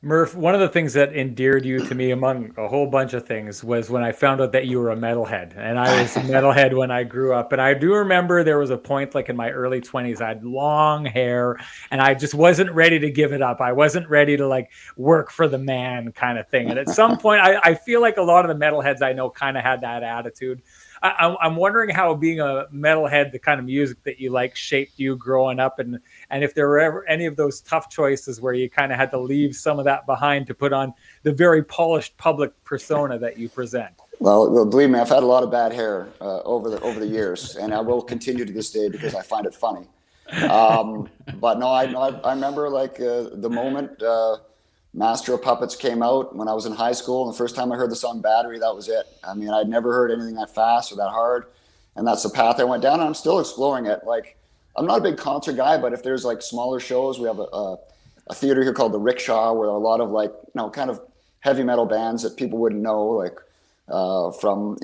Murph, one of the things that endeared you to me, among a whole bunch of things, was when I found out that you were a metalhead. And I was a metalhead when I grew up. And I do remember there was a point, like in my early 20s, I had long hair and I just wasn't ready to give it up. I wasn't ready to like work for the man kind of thing. And at some point, I feel like a lot of the metalheads I know kind of had that attitude. I'm wondering how being a metalhead, the kind of music that you like, shaped you growing up, and if there were ever any of those tough choices where you kind of had to leave some of that behind to put on the very polished public persona that you present. Well, believe me, I've had a lot of bad hair over the years, and I will continue to this day because I find it funny. But no, I remember like the moment Master of Puppets came out when I was in high school, and the first time I heard the song Battery, that was it. I mean, I'd never heard anything that fast or that hard, and that's the path I went down, and I'm still exploring it. Like, I'm not a big concert guy, but if there's like smaller shows, we have a theater here called the Rickshaw, where there are a lot of like, kind of heavy metal bands that people wouldn't know, like from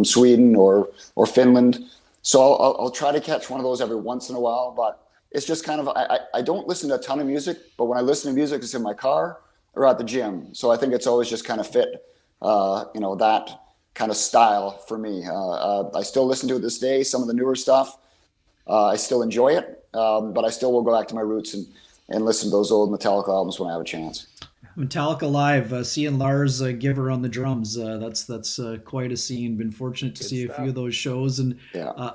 Sweden or Finland. So I'll try to catch one of those every once in a while, but it's just kind of, I don't listen to a ton of music, but when I listen to music, it's in my car or at the gym. So I think it's always just kind of fit, that kind of style for me. I still listen to it this day, some of the newer stuff. I still enjoy it, but I still will go back to my roots and listen to those old Metallica albums when I have a chance. Metallica live, seeing Lars Giver on the drums. That's quite a scene. Been fortunate to see a few of those shows. And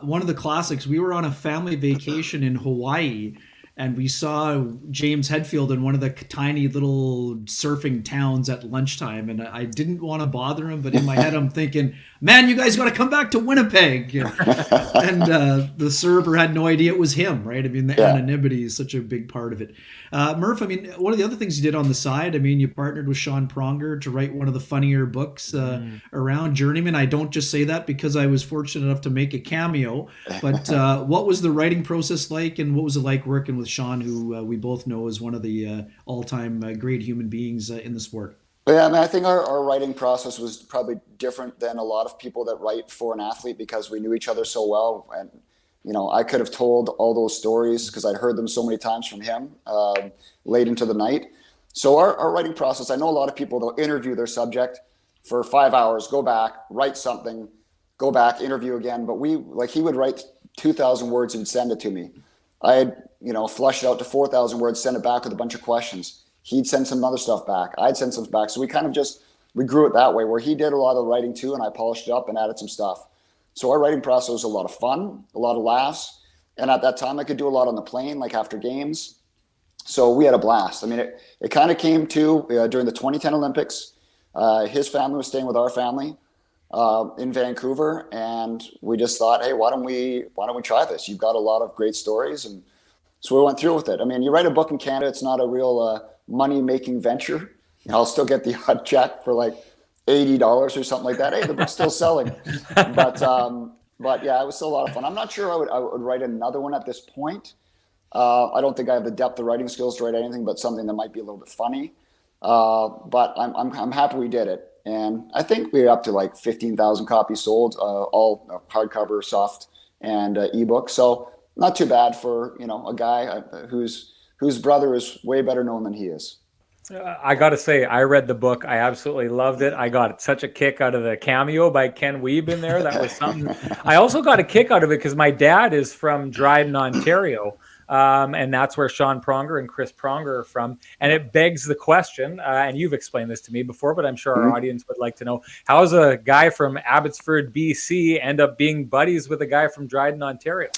one of the classics, we were on a family vacation in Hawaii, and we saw James Hetfield in one of the tiny little surfing towns at lunchtime. And I didn't want to bother him, but in my head I'm thinking, man, you guys got to come back to Winnipeg. And the server had no idea it was him, right? I mean, the anonymity is such a big part of it. Murph, I mean, one of the other things you did on the side, I mean, you partnered with Sean Pronger to write one of the funnier books around Journeyman. I don't just say that because I was fortunate enough to make a cameo, but what was the writing process like, and what was it like working with Sean, who we both know is one of the all-time great human beings in the sport? Yeah, I mean, I think our writing process was probably different than a lot of people that write for an athlete, because we knew each other so well. And, I could have told all those stories because I'd heard them so many times from him late into the night. So our writing process, I know a lot of people, they'll interview their subject for 5 hours, go back, write something, go back, interview again. But he would write 2,000 words and send it to me. I had, flushed it out to 4,000 words, send it back with a bunch of questions. He'd send some other stuff back. I'd send some back. So we kind of we grew it that way, where he did a lot of the writing too, and I polished it up and added some stuff. So our writing process was a lot of fun, a lot of laughs. And at that time, I could do a lot on the plane, like after games. So we had a blast. I mean, it kind of came to during the 2010 Olympics. His family was staying with our family in Vancouver, and we just thought, hey, why don't we try this? You've got a lot of great stories. And so we went through with it. I mean, you write a book in Canada, it's not a real money-making venture. I'll still get the odd check for like $80 or something like that. Hey, the book's still selling. But yeah, it was still a lot of fun. I'm not sure I would write another one at this point. I don't think I have the depth of writing skills to write anything but something that might be a little bit funny. But I'm happy we did it. And I think we're up to like 15,000 copies sold, all hardcover, soft, and ebook. So not too bad for, a guy whose brother is way better known than he is. I got to say, I read the book. I absolutely loved it. I got such a kick out of the cameo by Ken Wiebe in there. That was something. I also got a kick out of it because my dad is from Dryden, Ontario. And that's where Sean Pronger and Chris Pronger are from. And it begs the question, and you've explained this to me before, but I'm sure our audience would like to know, how does a guy from Abbotsford, BC end up being buddies with a guy from Dryden, Ontario?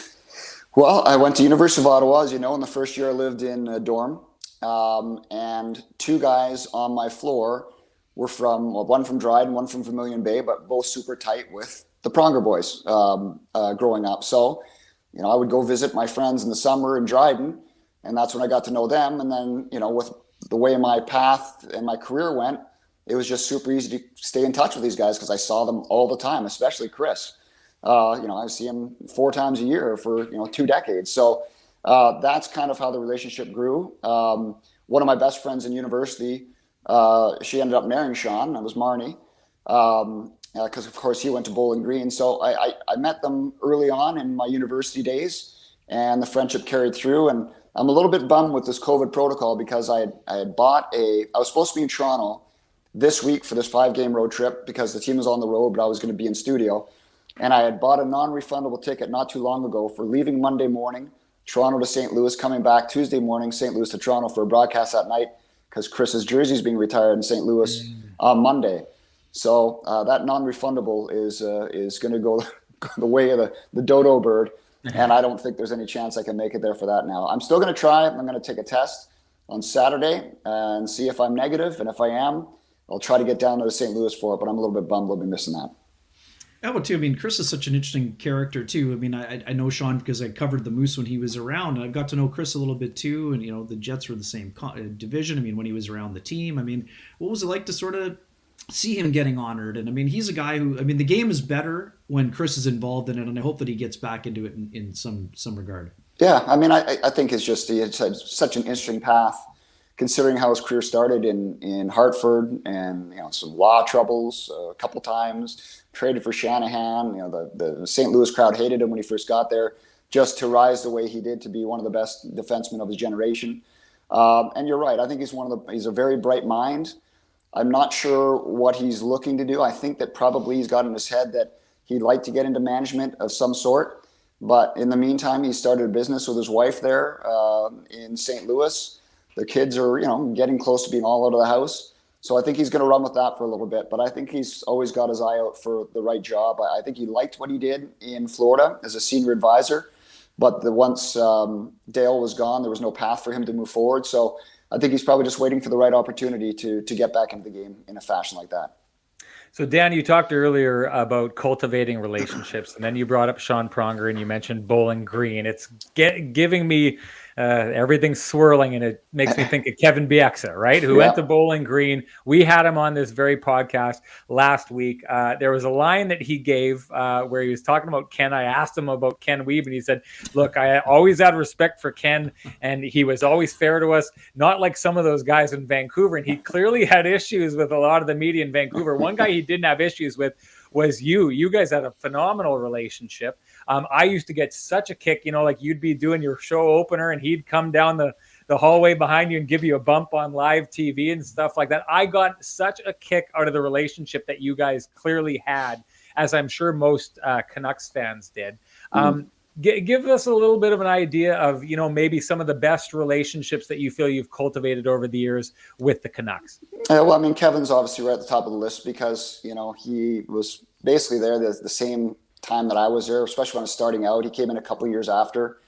Well, I went to University of Ottawa, as you know, in the first year I lived in a dorm. And two guys on my floor were from, well, one from Dryden, one from Vermilion Bay, but both super tight with the Pronger boys growing up. So, you know, I would go visit my friends in the summer in Dryden, and that's when I got to know them. And then, you know, with the way my path and my career went, it was just super easy to stay in touch with these guys because I saw them all the time, especially Chris. You know, I see him 4 times a year for, 2 decades. So that's kind of how the relationship grew. One of my best friends in university, she ended up marrying Sean. That was Marnie. Because, of course, he went to Bowling Green. So I met them early on in my university days, and the friendship carried through. And I'm a little bit bummed with this COVID protocol because I was supposed to be in Toronto this week for this 5-game road trip because the team was on the road, but I was going to be in studio. And I had bought a non-refundable ticket not too long ago for leaving Monday morning, Toronto to St. Louis, coming back Tuesday morning, St. Louis to Toronto for a broadcast that night because Chris's jersey is being retired in St. Louis on Monday. So that non-refundable is going to go the way of the dodo bird, and I don't think there's any chance I can make it there for that now. I'm still going to try. I'm going to take a test on Saturday and see if I'm negative, and if I am, I'll try to get down to St. Louis for it, but I'm a little bit bummed I'll be missing that. Yeah, well, too. I mean, Chris is such an interesting character too. I mean, I know Sean because I covered the Moose when he was around, and I've got to know Chris a little bit too. And the Jets were the same division. I mean, when he was around the team, I mean, what was it like to sort of see him getting honored? And I mean, he's a guy who, I mean, the game is better when Chris is involved in it, and I hope that he gets back into it in some regard. Yeah, I mean, I think it's had such an interesting path, considering how his career started in Hartford and some law troubles a couple times, traded for Shanahan. The St. Louis crowd hated him when he first got there, just to rise the way he did to be one of the best defensemen of his generation. And you're right. I think he's a very bright mind. I'm not sure what he's looking to do. I think that probably he's got in his head that he'd like to get into management of some sort. But in the meantime, he started a business with his wife there in St. Louis. Their kids are, getting close to being all out of the house. So I think he's going to run with that for a little bit. But I think he's always got his eye out for the right job. I think he liked what he did in Florida as a senior advisor. But once Dale was gone, there was no path for him to move forward. So I think he's probably just waiting for the right opportunity to get back into the game in a fashion like that. So, Dan, you talked earlier about cultivating relationships, and then you brought up Sean Pronger, and you mentioned Bowling Green. It's giving me everything's swirling, and it makes me think of Kevin Bieksa, right? Who went to Bowling Green. We had him on this very podcast last week. There was a line that he gave where he was talking about Ken. I asked him about Ken Wiebe, and he said, look, I always had respect for Ken, and he was always fair to us, not like some of those guys in Vancouver. And he clearly had issues with a lot of the media in Vancouver. One guy he didn't have issues with was you. You guys had a phenomenal relationship. I used to get such a kick, like you'd be doing your show opener and he'd come down the hallway behind you and give you a bump on live TV and stuff like that. I got such a kick out of the relationship that you guys clearly had, as I'm sure most Canucks fans did. Give us a little bit of an idea of, maybe some of the best relationships that you feel you've cultivated over the years with the Canucks. Well, I mean, Kevin's obviously right at the top of the list because, he was basically there the same time that I was there, especially when I was starting out. He came in a couple of years after.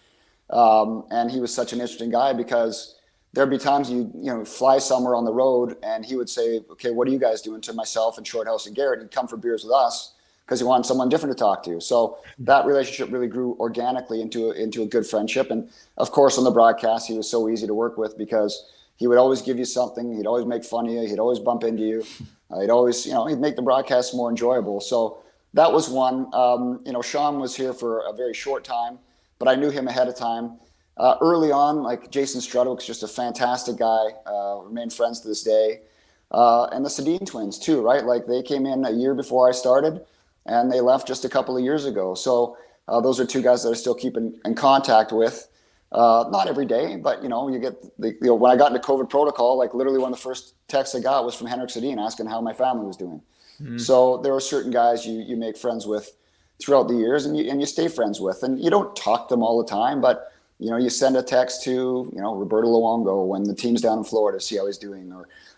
And he was such an interesting guy because there'd be times you fly somewhere on the road and he would say, okay, what are you guys doing? To myself and Shorthouse and Garrett. He'd come for beers with us because he wanted someone different to talk to. So that relationship really grew organically into a good friendship. And of course, on the broadcast, he was so easy to work with because he would always give you something. He'd always make fun of you. He'd always bump into you. He'd always, he'd make the broadcast more enjoyable. So that was one. Sean was here for a very short time, but I knew him ahead of time. Early on, like Jason Strudwick's just a fantastic guy. Remain friends to this day. And the Sedin twins too, right? Like they came in a year before I started and they left just a couple of years ago. So those are two guys that I still keep in contact with. Not every day, but you get when I got into COVID protocol, like literally one of the first texts I got was from Henrik Sedin asking how my family was doing. So there are certain guys you make friends with throughout the years, and you stay friends with, and you don't talk to them all the time, but you send a text to Roberto Luongo when the team's down in Florida to see how he's doing,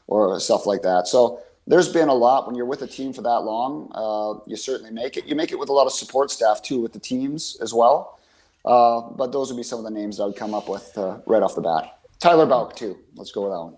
or stuff like that. So there's been a lot when you're with a team for that long. You certainly make it. You make it with a lot of support staff too, with the teams as well. But those would be some of the names that I would come up with right off the bat. Tyler Bouck too. Let's go with that one.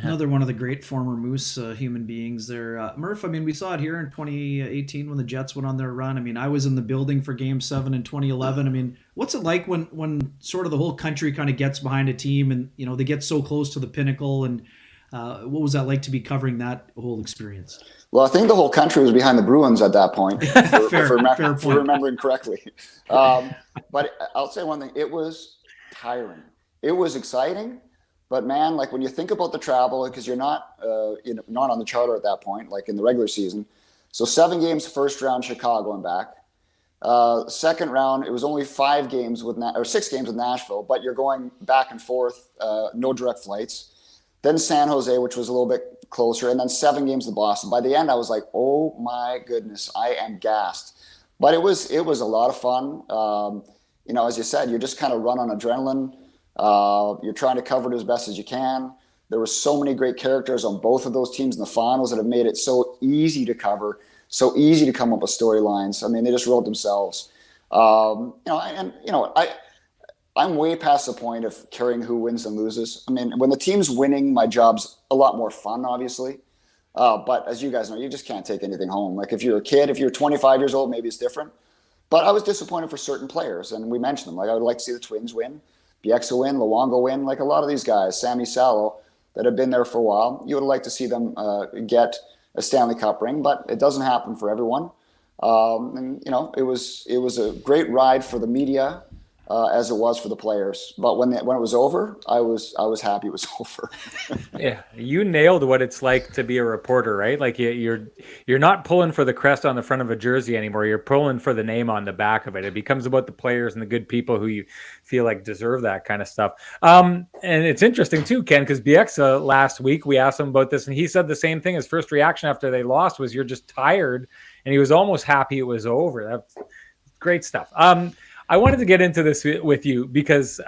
Another one of the great former Moose human beings there. Murph, I mean, we saw it here in 2018 when the Jets went on their run. I mean, I was in the building for Game 7 in 2011. I mean, what's it like when sort of the whole country kind of gets behind a team and, they get so close to the pinnacle? And what was that like to be covering that whole experience? Well, I think the whole country was behind the Bruins at that point, fair point. For remembering correctly. But I'll say one thing. It was tiring. It was exciting. But man, like when you think about the travel, because you're not not on the charter at that point, like in the regular season. So 7 games first round, Chicago and back. Second round, it was only 6 games with Nashville, but you're going back and forth, no direct flights. Then San Jose, which was a little bit closer, and then 7 games to Boston. By the end, I was like, oh my goodness, I am gassed. But it was a lot of fun. As you said, you just kind of run on adrenaline. You're trying to cover it as best as you can. There were so many great characters on both of those teams in the finals that have made it so easy to cover, so easy to come up with storylines. I mean, they just wrote themselves. I'm way past the point of caring who wins and loses. I mean, when the team's winning, my job's a lot more fun, obviously. But as you guys know, you just can't take anything home. Like if you're a kid, if you're 25 years old, maybe it's different. But I was disappointed for certain players, and we mentioned them. Like I would like to see the Twins win. Bieksa win, Luongo win, like a lot of these guys, Sammy Salo, that have been there for a while. You would like to see them get a Stanley Cup ring, but it doesn't happen for everyone. It was a great ride for the media as it was for the players. But when it was over, I was happy it was over. Yeah, you nailed what it's like to be a reporter, right? Like you're not pulling for the crest on the front of a jersey anymore. You're pulling for the name on the back of it. It becomes about the players and the good people who you feel like deserve that kind of stuff. And it's interesting too, Ken, because Bieksa last week, we asked him about this and he said the same thing. His first reaction after they lost was you're just tired, and he was almost happy it was over. That's great stuff. I wanted to get into this with you because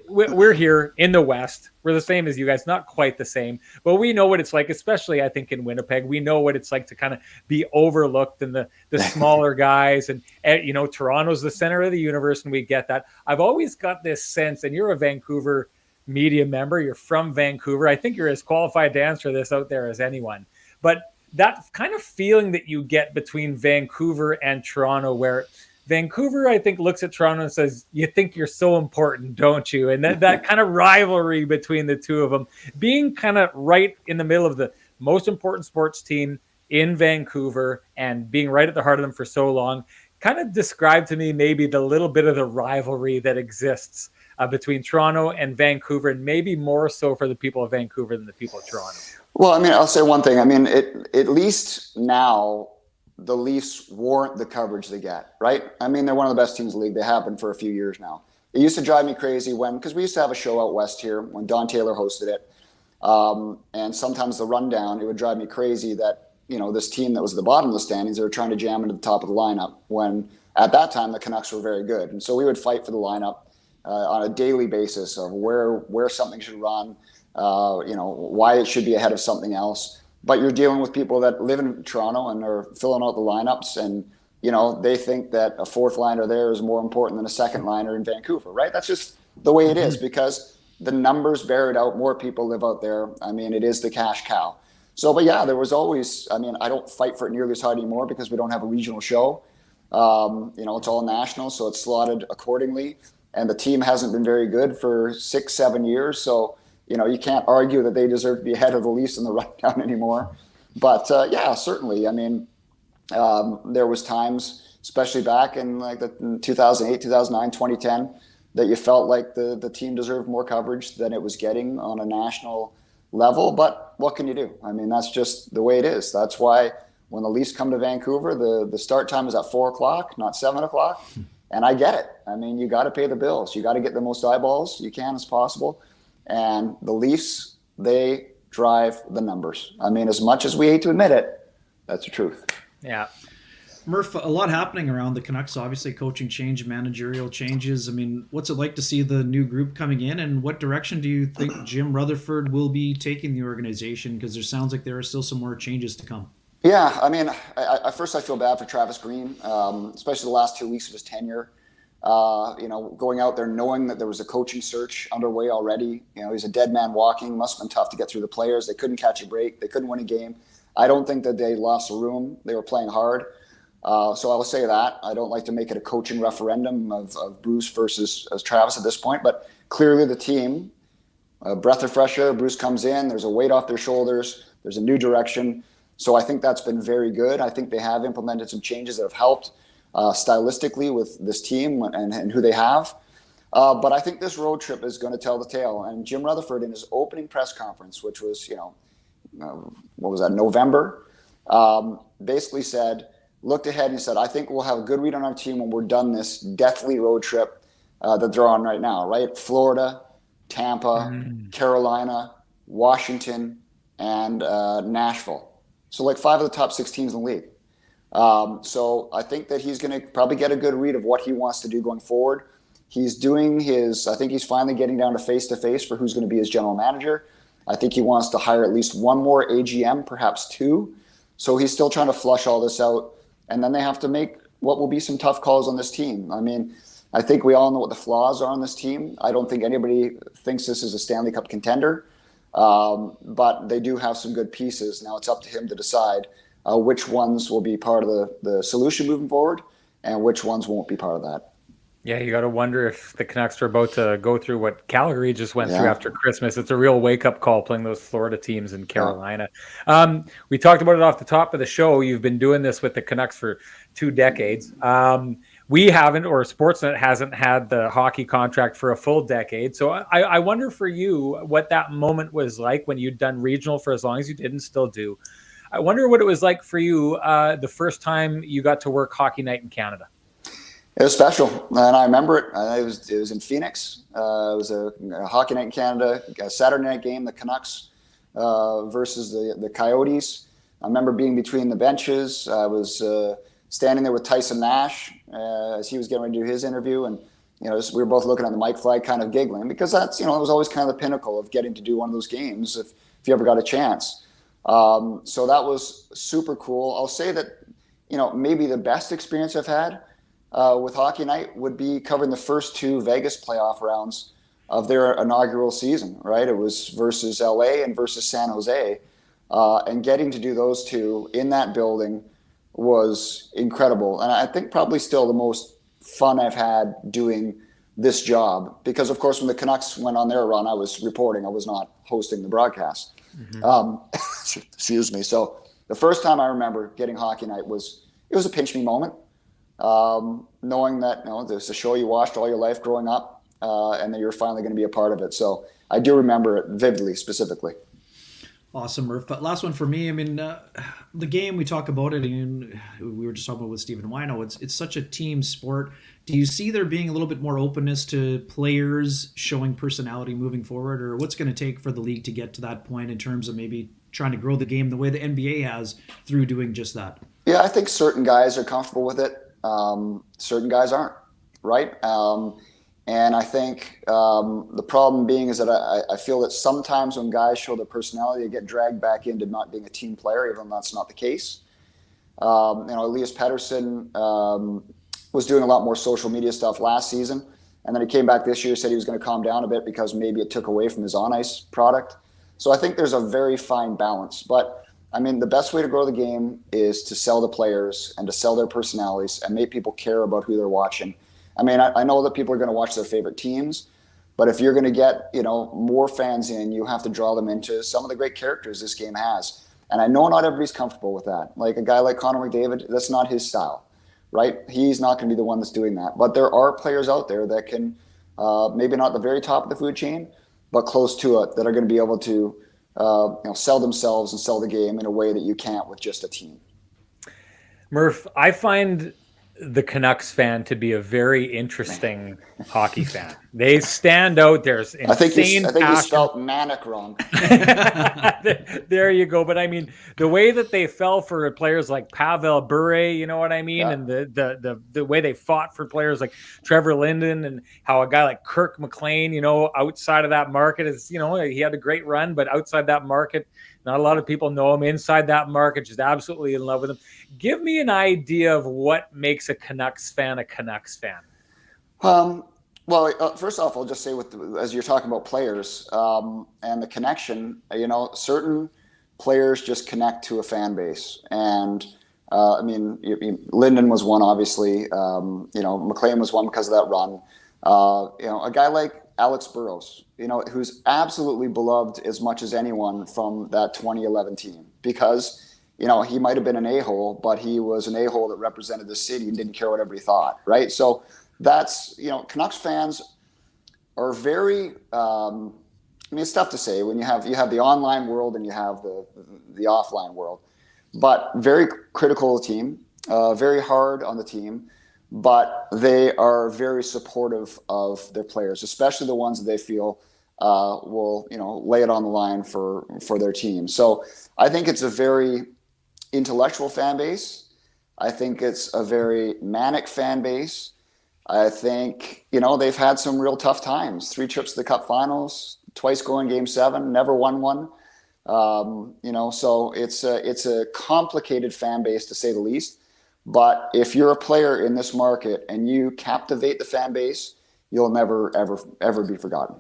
we're here in the West. We're the same as you guys, not quite the same, but we know what it's like, especially I think in Winnipeg. We know what it's like to kind of be overlooked and the smaller guys. And, Toronto's the center of the universe, and we get that. I've always got this sense, and you're a Vancouver media member. You're from Vancouver. I think you're as qualified to answer this out there as anyone. But that kind of feeling that you get between Vancouver and Toronto, where Vancouver, I think, looks at Toronto and says, you think you're so important, don't you? And that kind of rivalry between the two of them, being kind of right in the middle of the most important sports team in Vancouver and being right at the heart of them for so long, kind of describe to me maybe the little bit of the rivalry that exists between Toronto and Vancouver, and maybe more so for the people of Vancouver than the people of Toronto. Well, I mean, I'll say one thing. I mean, at least now, the Leafs warrant the coverage they get, right? I mean, they're one of the best teams in the league. They have been for a few years now. It used to drive me crazy because we used to have a show out west here when Don Taylor hosted it. And sometimes the rundown, it would drive me crazy that, this team that was at the bottom of the standings, they were trying to jam into the top of the lineup when at that time the Canucks were very good. And so we would fight for the lineup on a daily basis of where something should run, why it should be ahead of something else. But you're dealing with people that live in Toronto and are filling out the lineups, and they think that a fourth liner there is more important than a second liner in Vancouver, right? That's just the way it is because the numbers bear it out. More people live out there. I mean, it is the cash cow. So, but yeah, there was always. I mean, I don't fight for it nearly as hard anymore because we don't have a regional show. It's all national, so it's slotted accordingly. And the team hasn't been very good for 6-7 years, so. You can't argue that they deserve to be ahead of the Leafs in the rundown anymore. But, yeah, certainly. I mean, there was times, especially back in like 2008, 2009, 2010, that you felt like the team deserved more coverage than it was getting on a national level. But what can you do? I mean, that's just the way it is. That's why when the Leafs come to Vancouver, the start time is at 4 o'clock, not 7 o'clock. And I get it. I mean, you got to pay the bills. You got to get the most eyeballs you can as possible. And the Leafs, they drive the numbers. I mean, as much as we hate to admit it, that's the truth. Yeah. Murph, a lot happening around the Canucks. Obviously, coaching change, managerial changes. I mean, what's it like to see the new group coming in, and what direction do you think Jim Rutherford will be taking the organization? Because there sounds like there are still some more changes to come. Yeah, I mean, I feel bad for Travis Green, especially the last 2 weeks of his tenure. Going out there knowing that there was a coaching search underway already. He's a dead man walking. Must have been tough to get through the players. They couldn't catch a break. They couldn't win a game. I don't think that they lost a room. They were playing hard. So I will say that. I don't like to make it a coaching referendum of Bruce versus Travis at this point. But clearly the team, a breath of fresh air, Bruce comes in. There's a weight off their shoulders. There's a new direction. So I think that's been very good. I think they have implemented some changes that have helped stylistically with this team and who they have. But I think this road trip is going to tell the tale. And Jim Rutherford, in his opening press conference, which was, November, basically looked ahead and he said, I think we'll have a good read on our team when we're done this deathly road trip that they're on right now, right? Florida, Tampa, Carolina, Washington, and Nashville. So like 5 of the top 6 teams in the league. So I think that he's going to probably get a good read of what he wants to do going forward. He's doing I think he's finally getting down to face for who's going to be his general manager. I think he wants to hire at least one more AGM, perhaps 2. So he's still trying to flush all this out. And then they have to make what will be some tough calls on this team. I mean, I think we all know what the flaws are on this team. I don't think anybody thinks this is a Stanley Cup contender. But they do have some good pieces. Now it's up to him to decide which ones will be part of the solution moving forward and which ones won't be part of that. Yeah, you got to wonder if the Canucks are about to go through what Calgary just went through after Christmas. It's a real wake-up call playing those Florida teams in Carolina. We talked about it off the top of the show. You've been doing this with the Canucks for 2 decades. We haven't, or Sportsnet hasn't had the hockey contract for a full decade. So I wonder for you what that moment was like when you'd done regional for as long as you did and still do. I wonder what it was like for you the first time you got to work Hockey Night in Canada. It was special, and I remember it. It was in Phoenix. It was a Hockey Night in Canada, a Saturday night game, the Canucks versus the Coyotes. I remember being between the benches. I was standing there with Tyson Nash as he was getting ready to do his interview, and we were both looking at the mic flag, kind of giggling, because that's it was always kind of the pinnacle of getting to do one of those games if you ever got a chance. So that was super cool. I'll say that maybe the best experience I've had with Hockey Night would be covering the first 2 Vegas playoff rounds of their inaugural season, right? It was versus LA and versus San Jose. And getting to do those 2 in that building was incredible. And I think probably still the most fun I've had doing this job. Because, of course, when the Canucks went on their run, I was reporting. I was not hosting the broadcast. Excuse me. So the first time I remember getting Hockey Night was a pinch me moment. Knowing that there's a show you watched all your life growing up, and that you're finally going to be a part of it. So I do remember it vividly, specifically. Awesome, Murph. But last one for me. I mean, the game, we talk about it, and we were just talking about with Stephen Whyno. It's such a team sport. Do you see there being a little bit more openness to players showing personality moving forward, or what's going to take for the league to get to that point in terms of maybe trying to grow the game the way the NBA has through doing just that? Yeah, I think certain guys are comfortable with it. Certain guys aren't, right? And I think the problem being is that I feel that sometimes when guys show their personality, they get dragged back into not being a team player, even though that's not the case. Elias Pettersson was doing a lot more social media stuff last season, and then he came back this year, said he was going to calm down a bit because maybe it took away from his on-ice product. So I think there's a very fine balance. But, I mean, the best way to grow the game is to sell the players and to sell their personalities and make people care about who they're watching. I mean, I know that people are going to watch their favorite teams, but if you're going to get, more fans in, you have to draw them into some of the great characters this game has. And I know not everybody's comfortable with that. Like a guy like Connor McDavid, that's not his style, right? He's not going to be the one that's doing that. But there are players out there that can, maybe not the very top of the food chain, but close to it, that are going to be able to sell themselves and sell the game in a way that you can't with just a team. Murph, I find the Canucks fan to be a very interesting hockey fan. They stand out. There's insane I think you passion. spelled manic wrong. There you go. But I mean, the way that they fell for players like Pavel Bure, you know what I mean, Yeah. and the way they fought for players like Trevor Linden, and how a guy like Kirk McLean, you know, outside of that market is, you know, he had a great run, but outside that market, not a lot of people know him. Inside that market, just absolutely in love with him. Give me an idea of what makes a Canucks fan a Canucks fan. Well, first off, I'll just say, as you're talking about players and the connection, you know, certain players just connect to a fan base. And I mean, Linden was one, obviously. You know, McLean was one because of that run. You know, a guy like Alex Burrows, you know, who's absolutely beloved as much as anyone from that 2011 team, because, you know, he might have been an a-hole, but he was an a-hole that represented the city and didn't care what everybody thought, right? So that's, you know, Canucks fans are very, I mean, it's tough to say when you have the online world and you have the offline world, but very critical of the team, very hard on the team, but they are very supportive of their players, especially the ones that they feel will, you know, lay it on the line for their team. So I think it's a very intellectual fan base. I think it's a very manic fan base. I think, you know, they've had some real tough times. 3 trips to the Cup Finals, twice going Game 7, never won one. You know, so it's a complicated fan base, to say the least. But if you're a player in this market and you captivate the fan base, you'll never, ever be forgotten.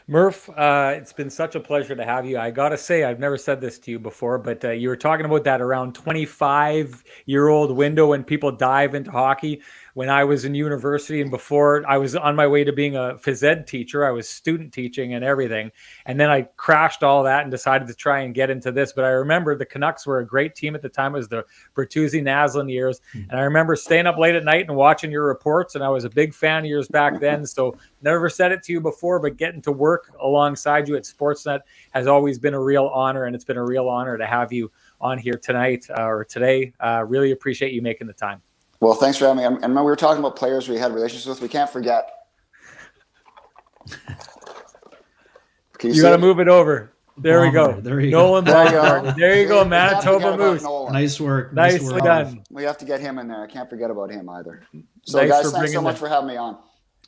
Murph, it's been such a pleasure to have you. I got to say, I've never said this to you before, but you were talking about that around 25-year-old window when people dive into hockey. When I was in university and before I was on my way to being a phys ed teacher, I was student teaching and everything. And then I crashed all that and decided to try and get into this. But I remember the Canucks were a great team at the time. It was the Bertuzzi-Naslund years. And I remember staying up late at night and watching your reports. And I was a big fan of yours back then. So never said it to you before, but getting to work alongside you at Sportsnet has always been a real honor. And it's been a real honor to have you on here tonight or today. Really appreciate you making the time. Well, thanks for having me. And when we were talking about players we had relationships with, we can't forget. You got to move it over. There we go. There you Nolan go. Baumgartner. There you go, Manitoba Moose. Nice work. Nicely done. We have to get him in there. I can't forget about him either. So, Nice guys, thanks so much for having me on.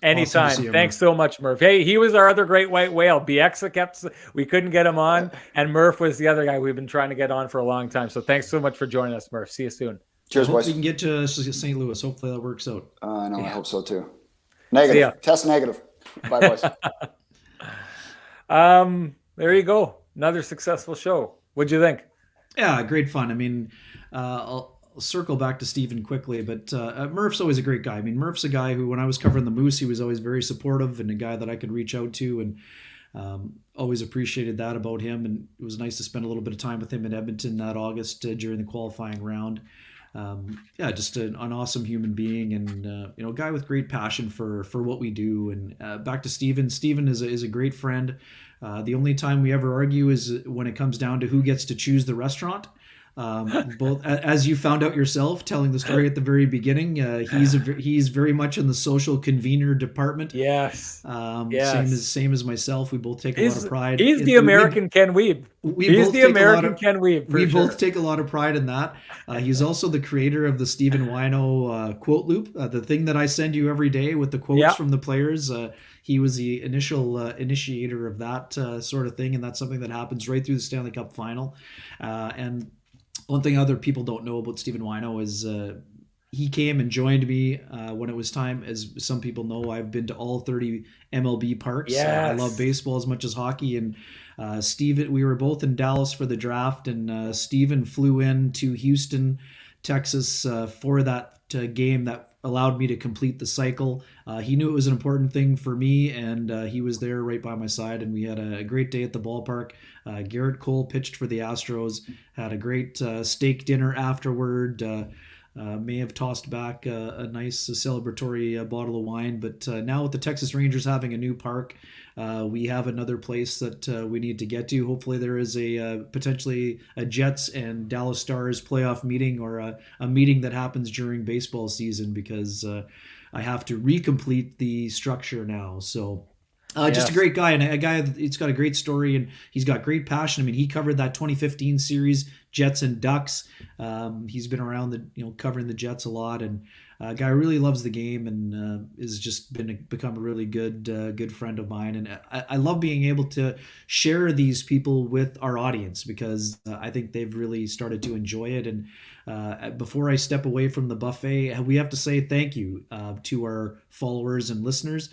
Anytime. Awesome to see you, Thanks so much, Murph. Hey, he was our other great white whale. Bieksa kept, we couldn't get him on, and Murph was the other guy we've been trying to get on for a long time. So thanks so much for joining us, Murph. See you soon. Cheers, boys. We can get to St. Louis. Hopefully that works out. I know. I hope so too. Negative. Test negative. Bye, boys. There you go. Another successful show. What'd you think? Yeah, great fun. I mean, I'll circle back to Steven quickly, but Murph's always a great guy. I mean, Murph's a guy who, when I was covering the Moose, he was always very supportive and a guy that I could reach out to, and always appreciated that about him. And it was nice to spend a little bit of time with him in Edmonton that August during the qualifying round. Yeah, just an awesome human being, and you know, a guy with great passion for what we do. And back to Steven. Steven is a great friend. The only time we ever argue is when it comes down to who gets to choose the restaurant. Both, as you found out yourself, telling the story at the very beginning, he's very much in the social convener department. Yes. Yes. Same as myself. We both take a lot of pride. He's the American Ken Weeb. He's the American Ken Weeb. We both take a lot of pride in that. He's also the creator of the Stephen Whyno quote loop, the thing that I send you every day with the quotes from the players. He was the initial initiator of that sort of thing, and that's something that happens right through the Stanley Cup final. And one thing other people don't know about Stephen Whyno is he came and joined me when it was time. As some people know, I've been to all 30 MLB parks. Yes. I love baseball as much as hockey. And Steven, we were both in Dallas for the draft, and Steven flew in to Houston, Texas for that game that allowed me to complete the cycle. He knew it was an important thing for me, and he was there right by my side, and we had a great day at the ballpark. Garrett Cole pitched for the Astros, had a great steak dinner afterward. may have tossed back a nice celebratory bottle of wine. But now with the Texas Rangers having a new park, we have another place that we need to get to. Hopefully there is a potentially a Jets and Dallas Stars playoff meeting, or a meeting that happens during baseball season, because I have to recomplete the structure now. So just a great guy, and a guy that's got a great story, and he's got great passion. I mean, he covered that 2015 series, Jets and Ducks. He's been around covering the Jets a lot, and a guy who really loves the game, and has just become a really good friend of mine. And I love being able to share these people with our audience, because I think they've really started to enjoy it. And before I step away from the buffet, we have to say thank you to our followers and listeners.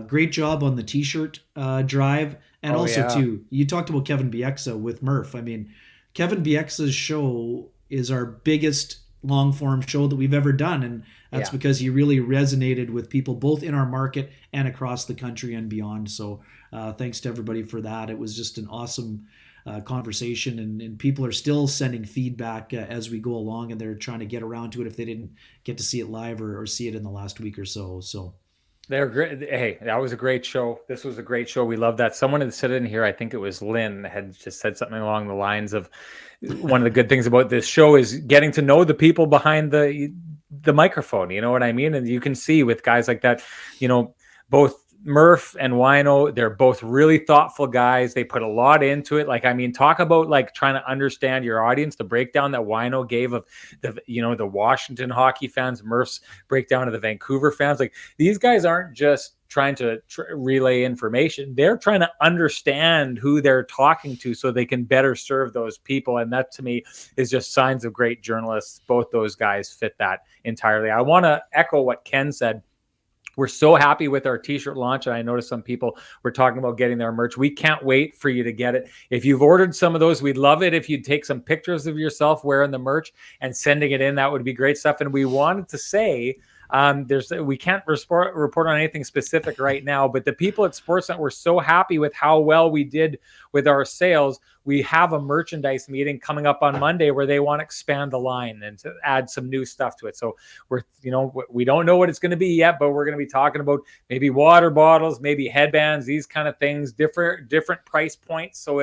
Great job on the t-shirt drive. And too, you talked about Kevin Bieksa with Murph. I mean, Kevin Bieksa's show is our biggest long form show that we've ever done. And that's because he really resonated with people both in our market and across the country and beyond. So thanks to everybody for that. It was just an awesome conversation, and people are still sending feedback as we go along, and they're trying to get around to it if they didn't get to see it live or see it in the last week or so. So they're great. Hey, that was a great show. This was a great show. We love that. Someone had said in here, I think it was Lynn, had just said something along the lines of, one of the good things about this show is getting to know the people behind the microphone. You know what I mean? And you can see with guys like that, both Murph and Whyno, they're both really thoughtful guys. They put a lot into it. Like, I mean, talk about like trying to understand your audience. The breakdown that Whyno gave of the Washington hockey fans, Murph's breakdown of the Vancouver fans. Like, these guys aren't just trying to relay information. They're trying to understand who they're talking to so they can better serve those people. And that to me is just signs of great journalists. Both those guys fit that entirely. I want to echo what Ken said. We're so happy with our t-shirt launch. And I noticed some people were talking about getting their merch. We can't wait for you to get it. If you've ordered some of those, we'd love it if you'd take some pictures of yourself wearing the merch and sending it in. That would be great stuff. And we wanted to say, we can't report on anything specific right now, but the people at Sportsnet were so happy with how well we did with our sales. We have a merchandise meeting coming up on Monday where they want to expand the line and to add some new stuff to it. So we don't know what it's going to be yet, but we're going to be talking about maybe water bottles, maybe headbands, these kind of things, different price points. So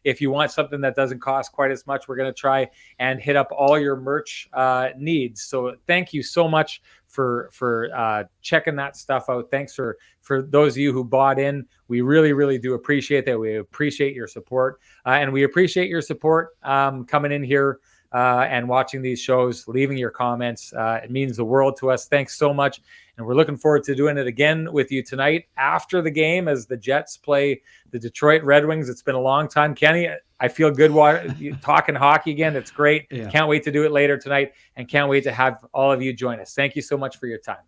if you want something that doesn't cost quite as much, we're going to try and hit up all your merch needs. So thank you so much for checking that stuff out. Thanks for those of you who bought in. We really, really do appreciate that. We appreciate your support, and we appreciate your support coming in here and watching these shows, leaving your comments. It means the world to us. Thanks so much. And we're looking forward to doing it again with you tonight after the game as the Jets play the Detroit Red Wings. It's been a long time. Kenny, I feel good talking hockey again. It's great. Yeah. Can't wait to do it later tonight, and can't wait to have all of you join us. Thank you so much for your time.